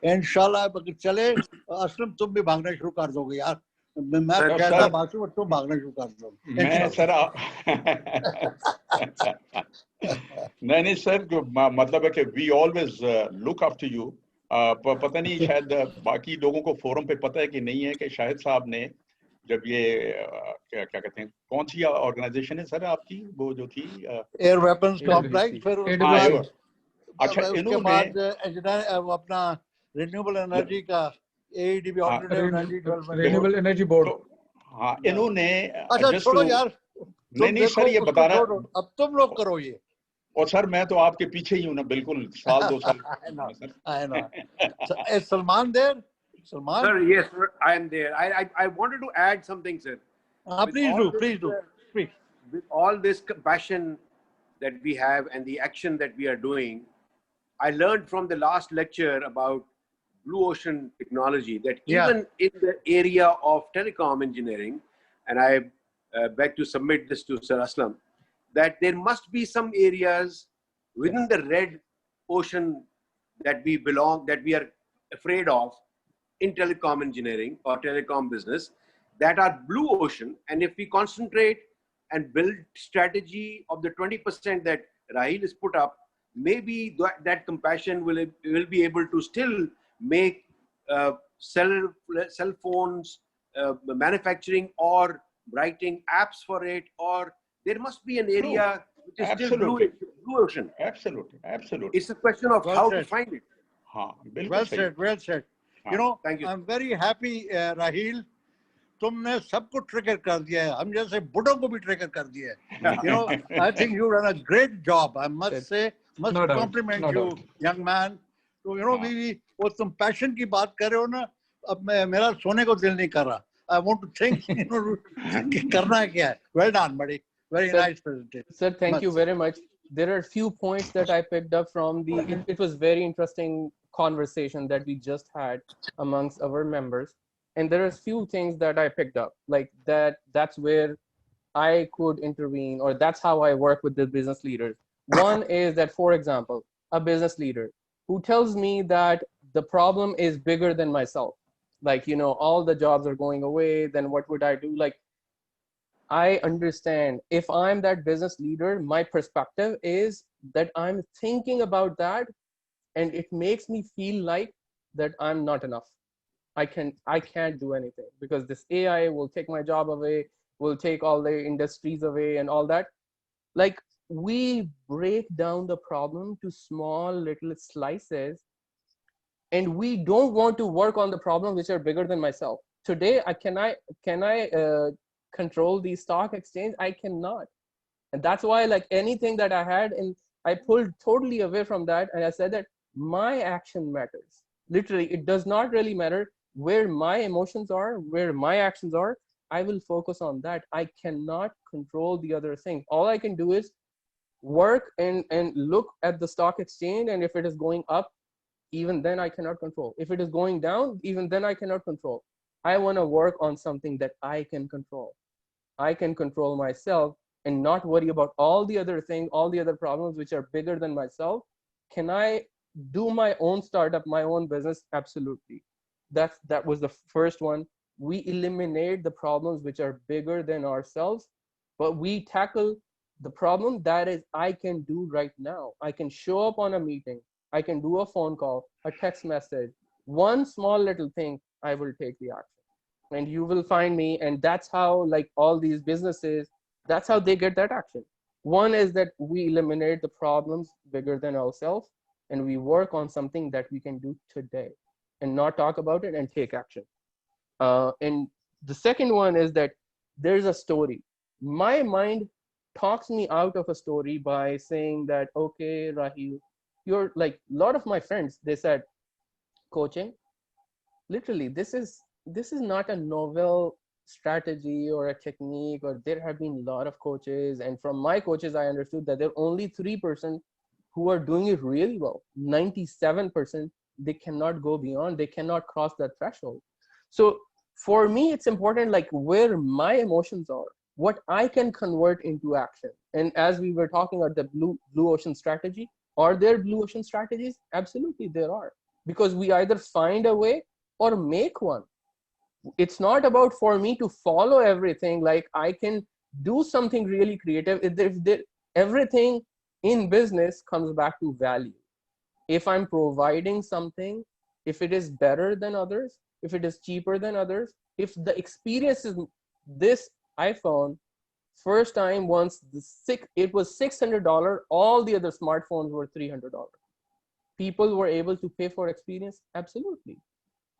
इंशाल्लाह अगर चले, असलम तुम भी भागना शुरू कर दोगे यार. मैं कहता बासु और तुम भागना शुरू कर दो. मैं सर नहीं सर, जो मतलब है कि we always look up to you. पता नहीं शायद बाकी लोगों को फोरम पे पता है कि नहीं है कि शाहिद साहब ने जब ये क्या कहते हैं, कौन सी ऑर्गेनाइजेशन है सर आपकी, वो जो थी एयर वेपन्स कॉम्प्लेक्स, फिर अच्छा उसके इन्होंने बाद इंजीनियर अपना रिन्यूएबल एनर्जी का AEDB हाँ alternative energy development Renewable board. Energy Board. तो हाँ इन्होंने अच्छा जस्ट छोड़ो टू यार, नहीं तुम नहीं देखो सर ये उसको बता रहा छोड़ो, अब तुम लोग करो ये। और सर मैं तो आपके पीछे ही हूँ ना बिल्कुल साल 2 साल I know, sir I know. Is Salman there? Salman? Sir, yes, sir, I am there. I wanted to add something, sir. With Please all do, this, please do. Please. with all this passion that we have and the action that we are doing, I learned from the last lecture about blue ocean technology that Yeah. even in the area of telecom engineering, and I beg to submit this to Sir Aslam, that there must be some areas within the red ocean that we belong, that we are afraid of in telecom engineering or telecom business that are blue ocean. And if we concentrate and build strategy of the 20% that Raheel has put up, maybe that compassion will be able to still make cell phones, manufacturing, or writing apps for it, or there must be an true area which is still blue ocean. absolutely It's a question of Well how to said. find it. हाँ बिल्कुल Well सही said, well said. हाँ You know, Thank you. I'm very happy, Raheel. तुमने सबको trigger कर दिया है, हम जैसे बुढ़ों को भी ट्रिगर कर दिया है. You know, I think you've done a great job. I must say, must No doubt, compliment no you, doubt. young man. So, you know, हाँ वो तुम passion की बात कर रहे हो ना, अब मेरा सोने को दिल नहीं कर रहा. I want to think, you know, कि करना है क्या है. Well done, buddy. Very Sir, nice presentation. sir, thank you Must say. very much. There are a few points that I picked up from it was very interesting conversation that we just had amongst our members. And there are a few things that I picked up, like that's where I could intervene, or that's how I work with the business leaders. One is that, for example, a business leader who tells me that the problem is bigger than myself. Like, you know, all the jobs are going away, then what would I do? Like, I understand if I'm that business leader, my perspective is that I'm thinking about that, and it makes me feel like that I'm not enough. I can't do anything because this AI will take my job away, will take all the industries away and all that. Like, we break down the problem to small little slices, and we don't want to work on the problems which are bigger than myself. Today, can I control the stock exchange? I cannot. And that's why, like, anything that I had, and I pulled totally away from that, and I said that my action matters. Literally, it does not really matter where my emotions are, where my actions are. I will focus on that. I cannot control the other thing. All I can do is work and look at the stock exchange, and if it is going up, even then I cannot control. If it is going down, even then I cannot control. I want to work on something that I can control. I can control myself and not worry about all the other things, all the other problems which are bigger than myself. Can I do my own startup, my own business? Absolutely. That was the first one. We eliminate the problems which are bigger than ourselves, but we tackle the problem that is I can do right now. I can show up on a meeting. I can do a phone call, a text message, one small little thing. I will take the action, and you will find me. And that's how, like, all these businesses, that's how they get that action. One is that we eliminate the problems bigger than ourselves, and we work on something that we can do today and not talk about it and take action. And the second one is that there's a story. My mind talks me out of a story by saying that, okay, Raheel, you're like, a lot of my friends, they said, coaching, literally, this is not a novel strategy or a technique, or there have been a lot of coaches, and from my coaches I understood that there are only 3% who are doing it really well. 97%, they cannot go beyond, they cannot cross that threshold. So for me, it's important, like, where my emotions are, what I can convert into action. And as we were talking about the blue ocean strategy, are there blue ocean strategies? Absolutely, there are, because we either find a way or make one. It's not about for me to follow everything. Like, I can do something really creative. Everything in business comes back to value. If I'm providing something, if it is better than others, if it is cheaper than others, if the experience is this iPhone, first time once it was $600, all the other smartphones were $300. people were able to pay for experience? Absolutely.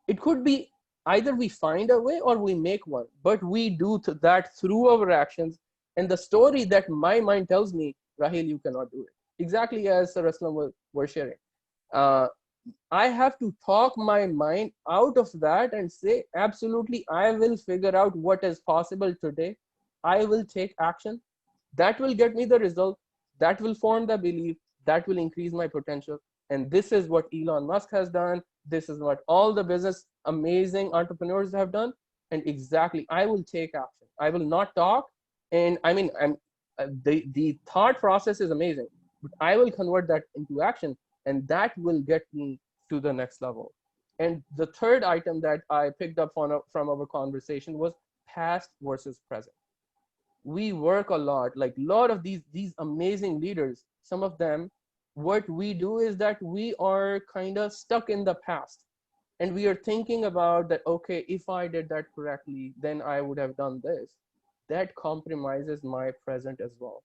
It could be either we find a way or we make one, but we do that through our actions. And the story that my mind tells me, Raheel, you cannot do it. Exactly as Sir Aslam were sharing. I have to talk my mind out of that and say, absolutely, I will figure out what is possible today. I will take action. That will get me the result. That will form the belief. That will increase my potential. And this is what Elon Musk has done. This is what all the business amazing entrepreneurs have done. And exactly, I will take action. I will not talk. And I mean, the thought process is amazing, but I will convert that into action, and that will get me to the next level. And the third item that I picked up from our conversation was past versus present. We work a lot, like a lot of these amazing leaders, some of them, what we do is that we are kind of stuck in the past, and we are thinking about that, okay, if I did that correctly, then I would have done this. That compromises my present as well.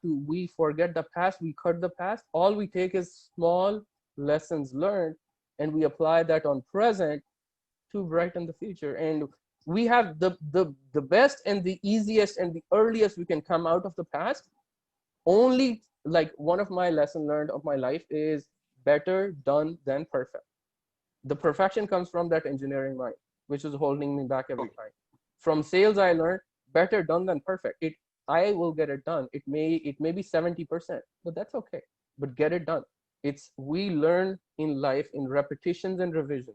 We forget the past, we cut the past, all we take is small lessons learned, and we apply that on present to brighten the future. And we have the best and the easiest and the earliest we can come out of the past. Only, like, one of my lesson learned of my life is better done than perfect. The perfection comes from that engineering mind, which is holding me back every time. From sales, I learned better done than perfect. I will get it done. It may be 70%, but that's okay. But get it done. We learn in life in repetitions and revision.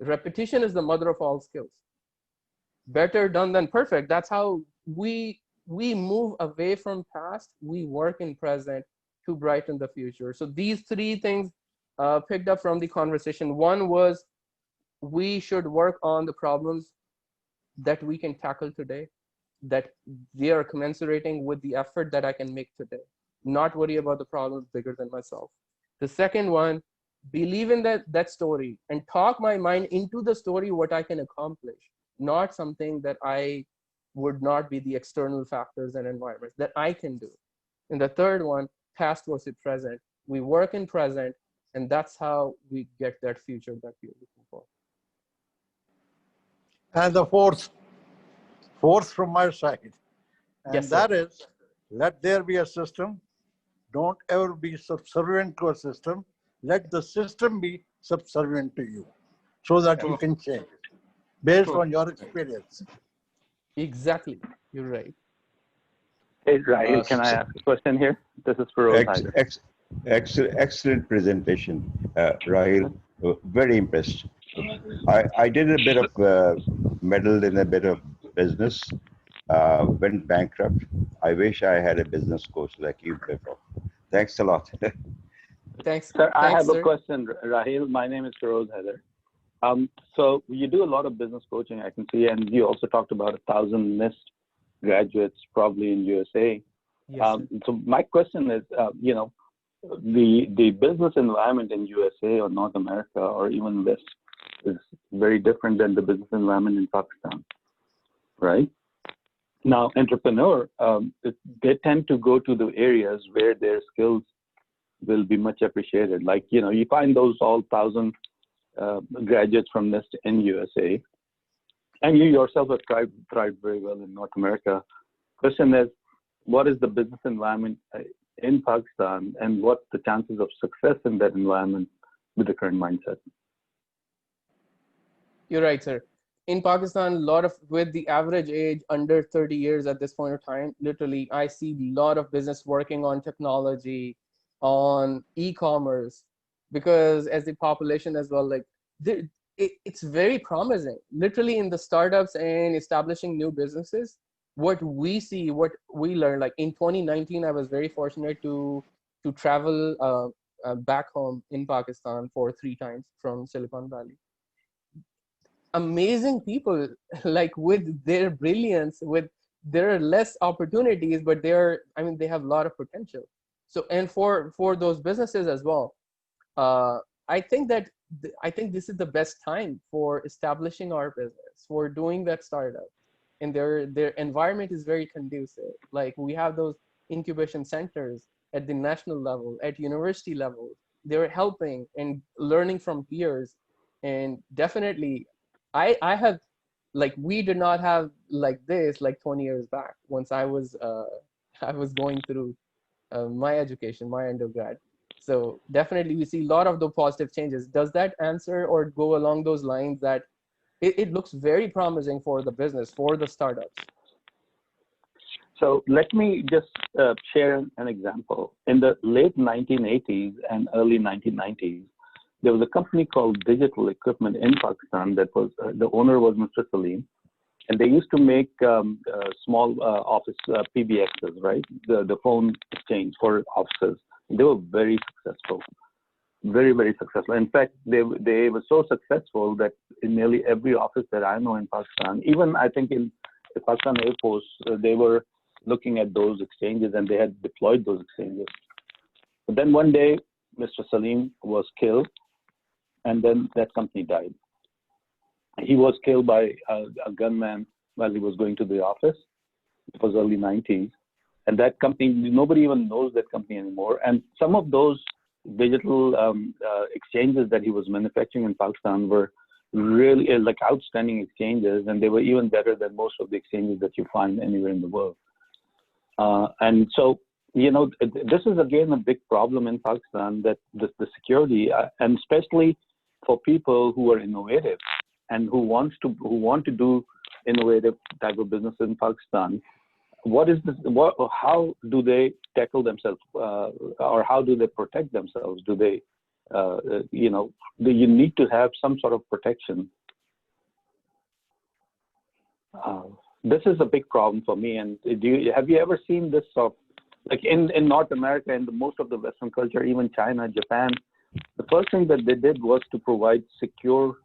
Repetition is the mother of all skills. Better done than perfect. That's how we move away from past. We work in present to brighten the future. So these three things picked up from the conversation. One was we should work on the problems that we can tackle today, that they are commensurating with the effort that I can make today. Not worry about the problems bigger than myself. The second one, believe in that story and talk my mind into the story, what I can accomplish, not something that I would not be the external factors and environments that I can do. And the third one, past versus present. We work in present, and that's how we get that future that we're looking for. And the fourth from my side, and yes, that is, let there be a system. Don't ever be subservient to a system. Let the system be subservient to you so that you can change it based on your experience. Exactly. You're right. Hey, Raheel, can I ask a question here? This is for Excellent presentation, Raheel. Very impressed. I did a bit of meddled in a bit of business, went bankrupt. I wish I had a business coach like you before. Thanks a lot. Thanks. Sir, I have sir. a question, Raheel. My name is Feroz Heather. So you do a lot of business coaching, I can see, and you also talked about 1,000 missed graduates probably in USA. Yes, so my question is, the business environment in USA or North America or even West is very different than the business environment in Pakistan, right? Now, entrepreneur, they tend to go to the areas where their skills will be much appreciated. Like, you find those all 1,000 graduates from NIST in USA, and you yourself have thrived very well in North America. Question is, what is the business environment in Pakistan, and what's the chances of success in that environment with the current mindset? You're right, sir. In Pakistan, with the average age under 30 years at this point of time, literally, I see a lot of business working on technology, on e-commerce, because as the population as well, like it's very promising. Literally in the startups and establishing new businesses, what we see, what we learn, like in 2019, I was very fortunate to travel back home in Pakistan for 3 times from Silicon Valley. Amazing people, like with their brilliance, with their less opportunities, but they have a lot of potential. So, and for those businesses as well, I think this is the best time for establishing our business, for doing that startup, and their environment is very conducive. Like we have those incubation centers at the national level, at university level. They're helping and learning from peers. And definitely, I have, like, we did not have like this like 20 years back once I was I was going through my education, my undergrad. So definitely we see a lot of the positive changes. Does that answer or go along those lines that it looks very promising for the business, for the startups? So let me just share an example. In the late 1980s and early 1990s, there was a company called Digital Equipment in Pakistan that was, the owner was Mr. Salim, and they used to make small office PBXs, right? The phone exchange for offices. They were very successful, very, very successful. In fact, they were so successful that in nearly every office that I know in Pakistan, even I think in the Pakistan Air Force, they were looking at those exchanges and they had deployed those exchanges. But then one day, Mr. Salim was killed, and then that company died. He was killed by a gunman while he was going to the office. It was early 90s. And that company, nobody even knows that company anymore. And some of those digital exchanges that he was manufacturing in Pakistan were really like outstanding exchanges, and they were even better than most of the exchanges that you find anywhere in the world. And so, you know, this is again a big problem in Pakistan, that the security, and especially for people who are innovative and who want to do innovative type of business in Pakistan. What is this? How do they tackle themselves, or how do they protect themselves? Do they, you know, do you need to have some sort of protection? This is a big problem for me. And have you ever seen this sort of, like in North America and most of the Western culture, even China, Japan, the first thing that they did was to provide secure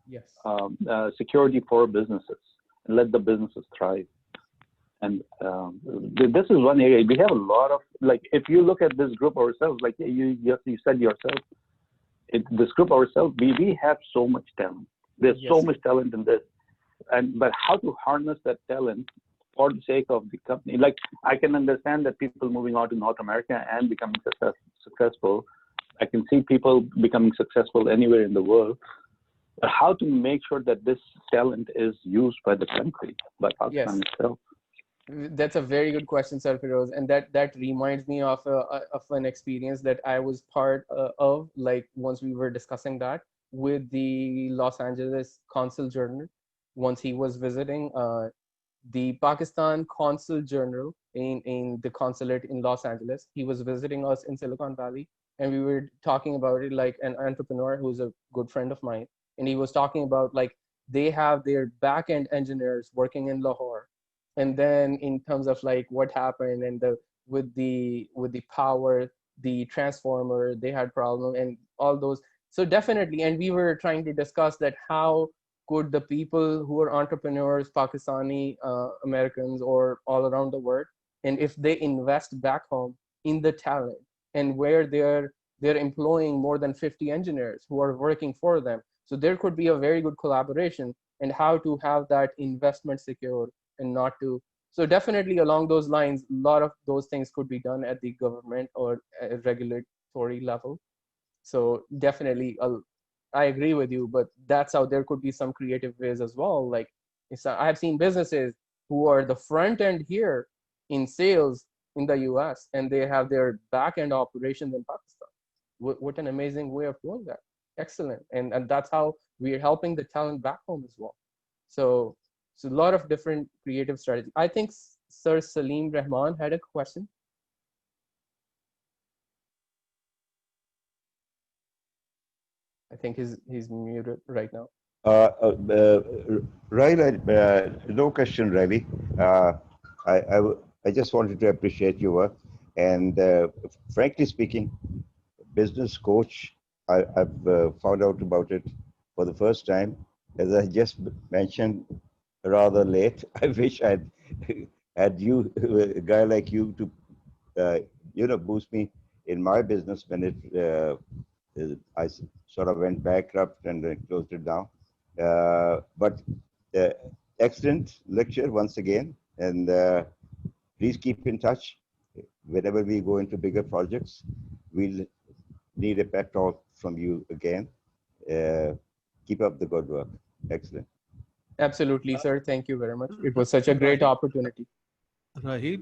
security for businesses and let the businesses thrive. And this is one area we have a lot of, like, if you look at this group ourselves, like you said yourself, this group ourselves, we have so much talent. There's so much talent in this. But how to harness that talent for the sake of the company? Like, I can understand that people moving out to North America and becoming successful. I can see people becoming successful anywhere in the world. But how to make sure that this talent is used by the country, by Pakistan itself? That's a very good question, Sarfiroz, and that reminds me of an experience that I was part of, like once we were discussing that with the Los Angeles Consul General. Once he was visiting the Pakistan Consul General in the consulate in Los Angeles, he was visiting us in Silicon Valley, and we were talking about it like an entrepreneur who's a good friend of mine, and he was talking about like they have their back-end engineers working in Lahore. And then in terms of like what happened and with the power, the transformer, they had problem and all those. So definitely, and we were trying to discuss that how could the people who are entrepreneurs, Pakistani Americans or all around the world, and if they invest back home in the talent and where they're employing more than 50 engineers who are working for them. So there could be a very good collaboration and how to have that investment secure and not to. So definitely along those lines, a lot of those things could be done at the government or regulatory level. So definitely, I agree with you, but that's how there could be some creative ways as well. Like I have seen businesses who are the front end here in sales in the US, and they have their back end operations in Pakistan. What an amazing way of doing that. Excellent. And that's how we're helping the talent back home as well. So a lot of different creative strategies. I think Sir Salim Rahman had a question. I think he's muted right now. Raheel, no question really. I just wanted to appreciate your work. And frankly speaking, business coach, I've found out about it for the first time. As I just mentioned, rather late. I wish I'd had you, a guy like you, to boost me in my business when I sort of went bankrupt and closed it down. But excellent lecture once again, and please keep in touch. whenever we go into bigger projects, we'll need a pep talk from you again. Keep up the good work. Excellent. Absolutely, sir. Thank you very much. It was such a great opportunity. Raheel,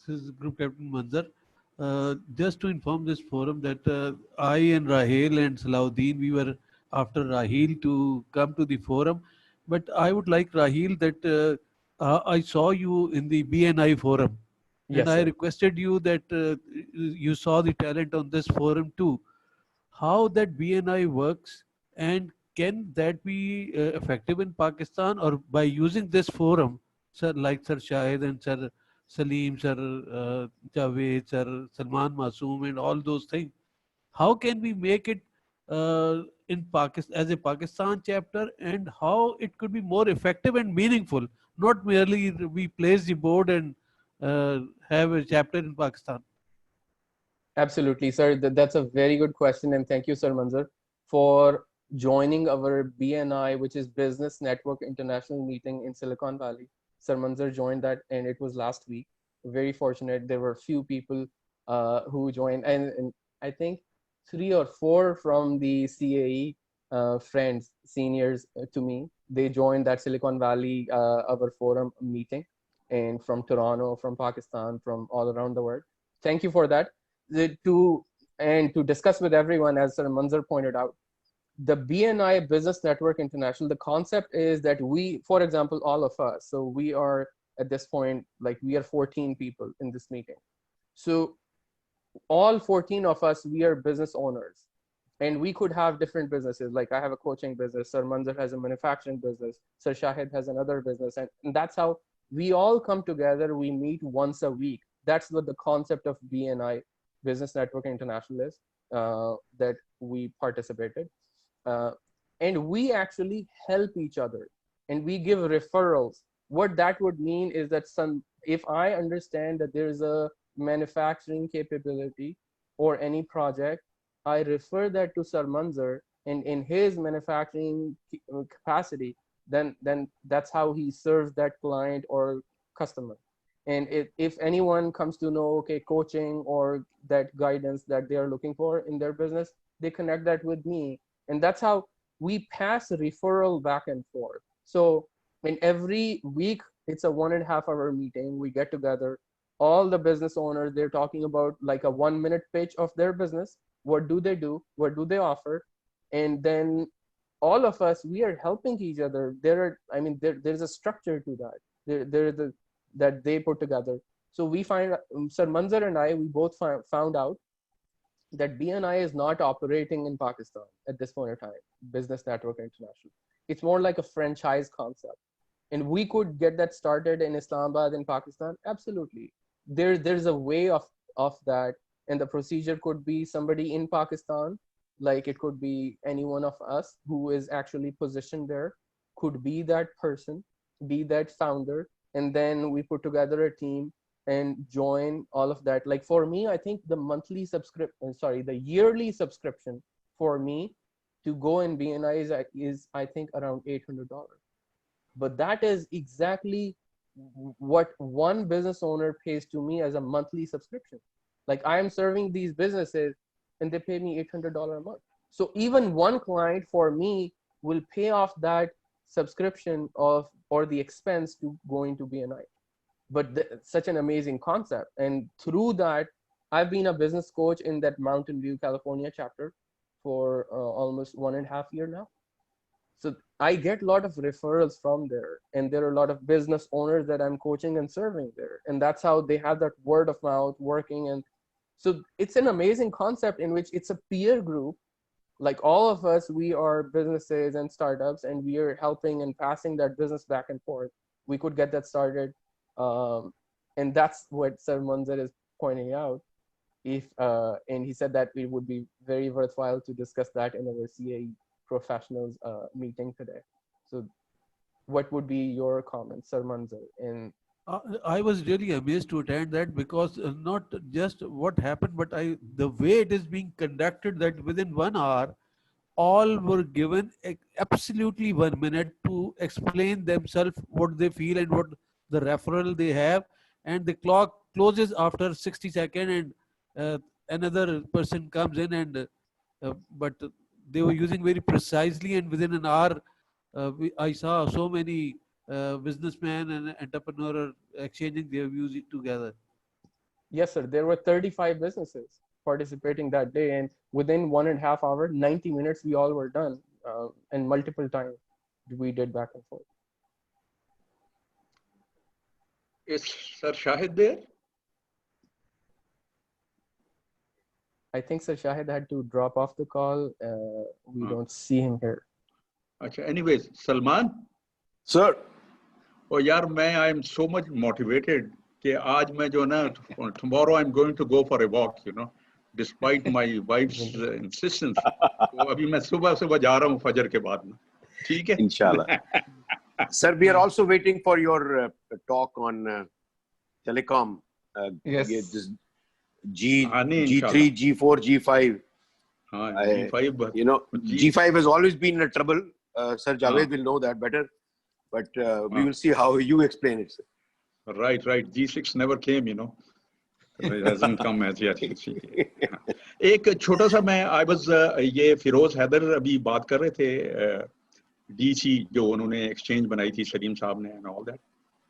this is Group Captain Manzar. Just to inform this forum that I and Raheel and Salahuddin, we were after Raheel to come to the forum. But I would like Raheel that I saw you in the BNI forum. And Yes, I sir. requested you that you saw the talent on this forum too. How that BNI works, and can that be effective in Pakistan, or by using this forum, sir, like Sir Shahid and Sir Salim, Sir Javed, Sir Salman Masoom, and all those things, how can we make it in Pakistan as a Pakistan chapter, and how it could be more effective and meaningful, not merely we place the board and have a chapter in Pakistan? Absolutely, sir. That's a very good question. And thank you, Sir Manzar, for joining our BNI, which is Business Network International meeting in Silicon Valley. Sir Manzar joined that, and it was last week. Very fortunate. There were few people who joined, and I think 3 or 4 from the CAE friends, seniors to me. They joined that Silicon Valley, our forum meeting, and from Toronto, from Pakistan, from all around the world. Thank you for that. To discuss with everyone, as Sir Manzar pointed out, the BNI Business Network International, the concept is that we, for example, all of us, so we are at this point, like we are 14 people in this meeting. So all 14 of us, we are business owners, and we could have different businesses. Like I have a coaching business, Sir Manzar has a manufacturing business, Sir Shahid has another business, and that's how we all come together. We meet once a week. That's what the concept of BNI, Business Network International, is that we participated. And we actually help each other, and we give referrals. What that would mean is that if I understand that there's a manufacturing capability or any project, I refer that to Sir Manzar, and in his manufacturing capacity, then that's how he serves that client or customer. And if anyone comes to know, okay, coaching or that guidance that they are looking for in their business, they connect that with me. And that's how we pass referral back and forth. So in every week, it's a 1.5 hour meeting. We get together, all the business owners, they're talking about like a 1-minute pitch of their business. What do they do? What do they offer? And then all of us, we are helping each other. There's a structure to that. That they put together. So we find, Sir Manzar and I, we both found out that BNI is not operating in Pakistan at this point in time, Business Network International. It's more like a franchise concept. And we could get that started in Islamabad, in Pakistan. Absolutely. There's a way of that. And the procedure could be somebody in Pakistan, like it could be any one of us who is actually positioned there, could be that person, be that founder. And then we put together a team and join all of that. Like for me, I think the yearly subscription for me to go in BNI is I think around $800. But that is exactly what one business owner pays to me as a monthly subscription. Like I am serving these businesses and they pay me $800 a month. So even one client for me will pay off that subscription or the expense to going to BNI. But such an amazing concept. And through that, I've been a business coach in that Mountain View, California chapter for almost 1.5 years now. So I get a lot of referrals from there, and there are a lot of business owners that I'm coaching and serving there. And that's how they have that word of mouth working. And so it's an amazing concept in which it's a peer group. Like all of us, we are businesses and startups, and we are helping and passing that business back and forth. We could get that started. And that's what Sir Manzar is pointing out. And he said that it would be very worthwhile to discuss that in our CAE professionals meeting today. So what would be your comments, Sir Manzar? And I was really amazed to attend that, because not just what happened, but the way it is being conducted, that within 1 hour, all were given absolutely 1 minute to explain themselves, what they feel and what the referral they have, and the clock closes after 60 seconds, and another person comes in, and but they were using very precisely, and within an hour, I saw so many businessmen and entrepreneurs exchanging their views together. Yes, sir. There were 35 businesses participating that day, and within 1.5 hours, 90 minutes, we all were done, and multiple times we did back and forth. Is Sir Shahid there? I think Sir Shahid had to drop off the call. We don't see him here. Achha, anyways, Salman? Sir. Oh, yaar, I am so much motivated कि आज मैं जो ना, tomorrow I'm going to go for a walk, you know, despite my wife's insistence. तो अभी मैं सुबह जा रहा हूँ फजर के बाद में. ठीक है? Inshallah. Sir, we are also waiting for your talk on telecom. Yes. This G3, G4, G5. G5. You know, G5 has always been in trouble. Sir Javed will know that better. But we will see how you explain it, sir. Right. G6 never came, you know. It hasn't come as yet. एक छोटा सा I was ये फिरोज हैदर अभी बात कर रहे थे DC जो उन्होंने exchange बनाई थी सलीम साहब ने and all that.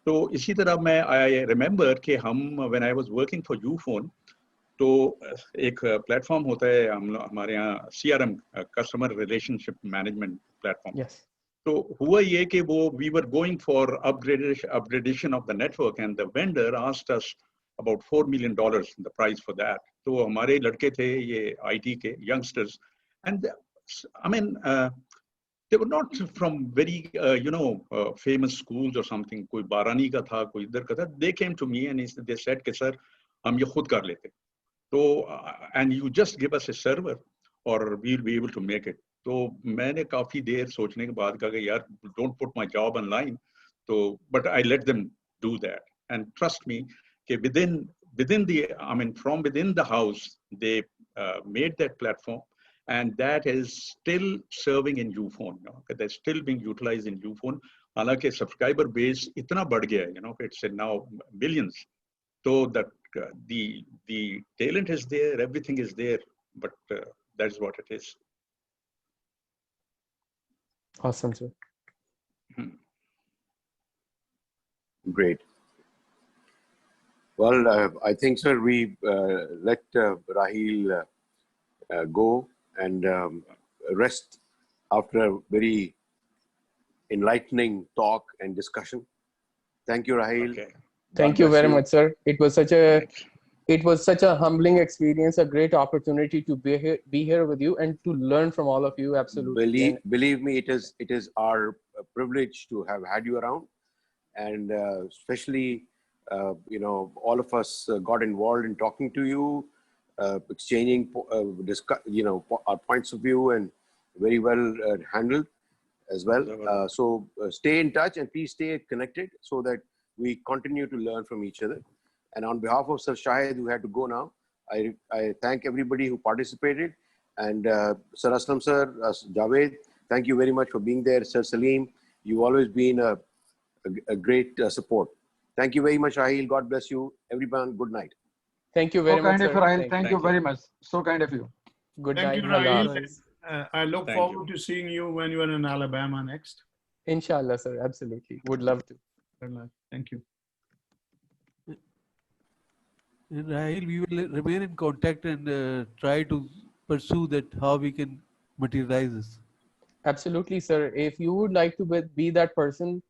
तो इसी तरह I remember कि हम when I was working for Ufone, तो एक प्लेटफॉर्म होता है हमारे यहाँ CRM Customer Relationship Management Platform. Yes. तो हुआ ये कि we were going for upgradation of the network, and the vendor asked us about $4 million the price for that. तो हमारे लड़के थे ये IT के youngsters, and I mean they were not from very famous schools or something. कोई बारानी का था, कोई इधर का था. They came to me and they said कि sir हम ये खुद कर लेते. तो and you just give us a server or we'll be able to make it. तो मैंने काफी देर सोचने के बाद कहा कि यार don't put my job online. तो but I let them do that, and trust me कि from within the house they made that platform, and that is still serving in Ufone. They're still being utilized in Ufone. हालांकि subscriber base इतना बढ़ गया है, it's now millions. So that the talent is there, everything is there, but that's what it is. Awesome, sir. Great. Well, I think, sir, we let Raheel go and rest after a very enlightening talk and discussion. Thank you, Raheel. Okay. Thank you very much, sir. It was such a humbling experience, a great opportunity to be here with you and to learn from all of you. Absolutely. Believe me, it is our privilege to have had you around, and especially all of us got involved in talking to you, exchanging our points of view, and very well handled as well. So stay in touch and please stay connected so that we continue to learn from each other. And on behalf of Sir Shahid, who had to go now, I thank everybody who participated. And Sir Aslam sir, Javed, thank you very much for being there. Sir Salim, you've always been a great support. Thank you very much, Raheel. God bless you. Everyone, good night. Thank you very much, So kind of you, Raheel. Thank you very much. So kind of you. Good night. Thank you, Raheel. I look forward to seeing you when you are in Alabama next. Inshallah, sir. Absolutely. Would love to. Thank you. And Raheel, we will remain in contact and try to pursue that how we can materialize this. Absolutely, sir. If you would like to be that person,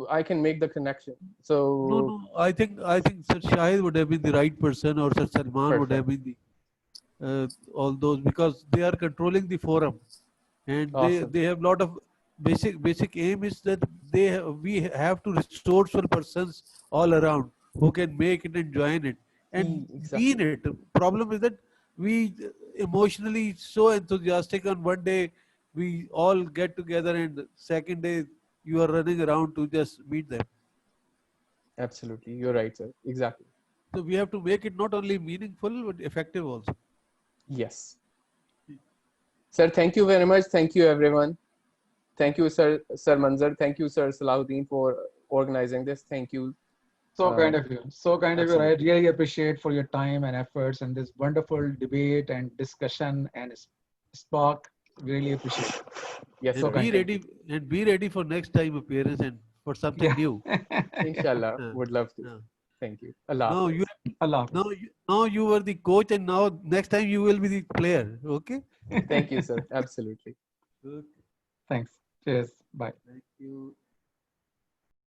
I can make the connection. So no, I think Sir Shahid would have been the right person, or Sir Salman would have been the all those, because they are controlling the forum, and they have a lot of basic aim is that we have to resourceful persons all around who can make it and join it and be in it. Problem is that we emotionally so enthusiastic, on one day we all get together and second day you are running around to just meet them. Absolutely, you're right, sir. Exactly. So we have to make it not only meaningful but effective also. Yes. Sir, thank you very much. Thank you, everyone. Thank you, Sir Manzar. Thank you, Sir Salahuddin, for organizing this. Thank you. So kind of you. So kind of you. I Absolutely. really appreciate for your time and efforts and this wonderful debate and discussion and spark. Really appreciate it. Yes, So sir. kind. Thank you. Be ready for next time appearance and for something Yeah. new. Inshallah, Uh, would love to. uh. Thank you. Allah Now Hafiz. you Allah. now you were the coach and now next time you will be the player. Okay. Thank you, sir. Absolutely. Okay. Thanks. Cheers. Bye. Thank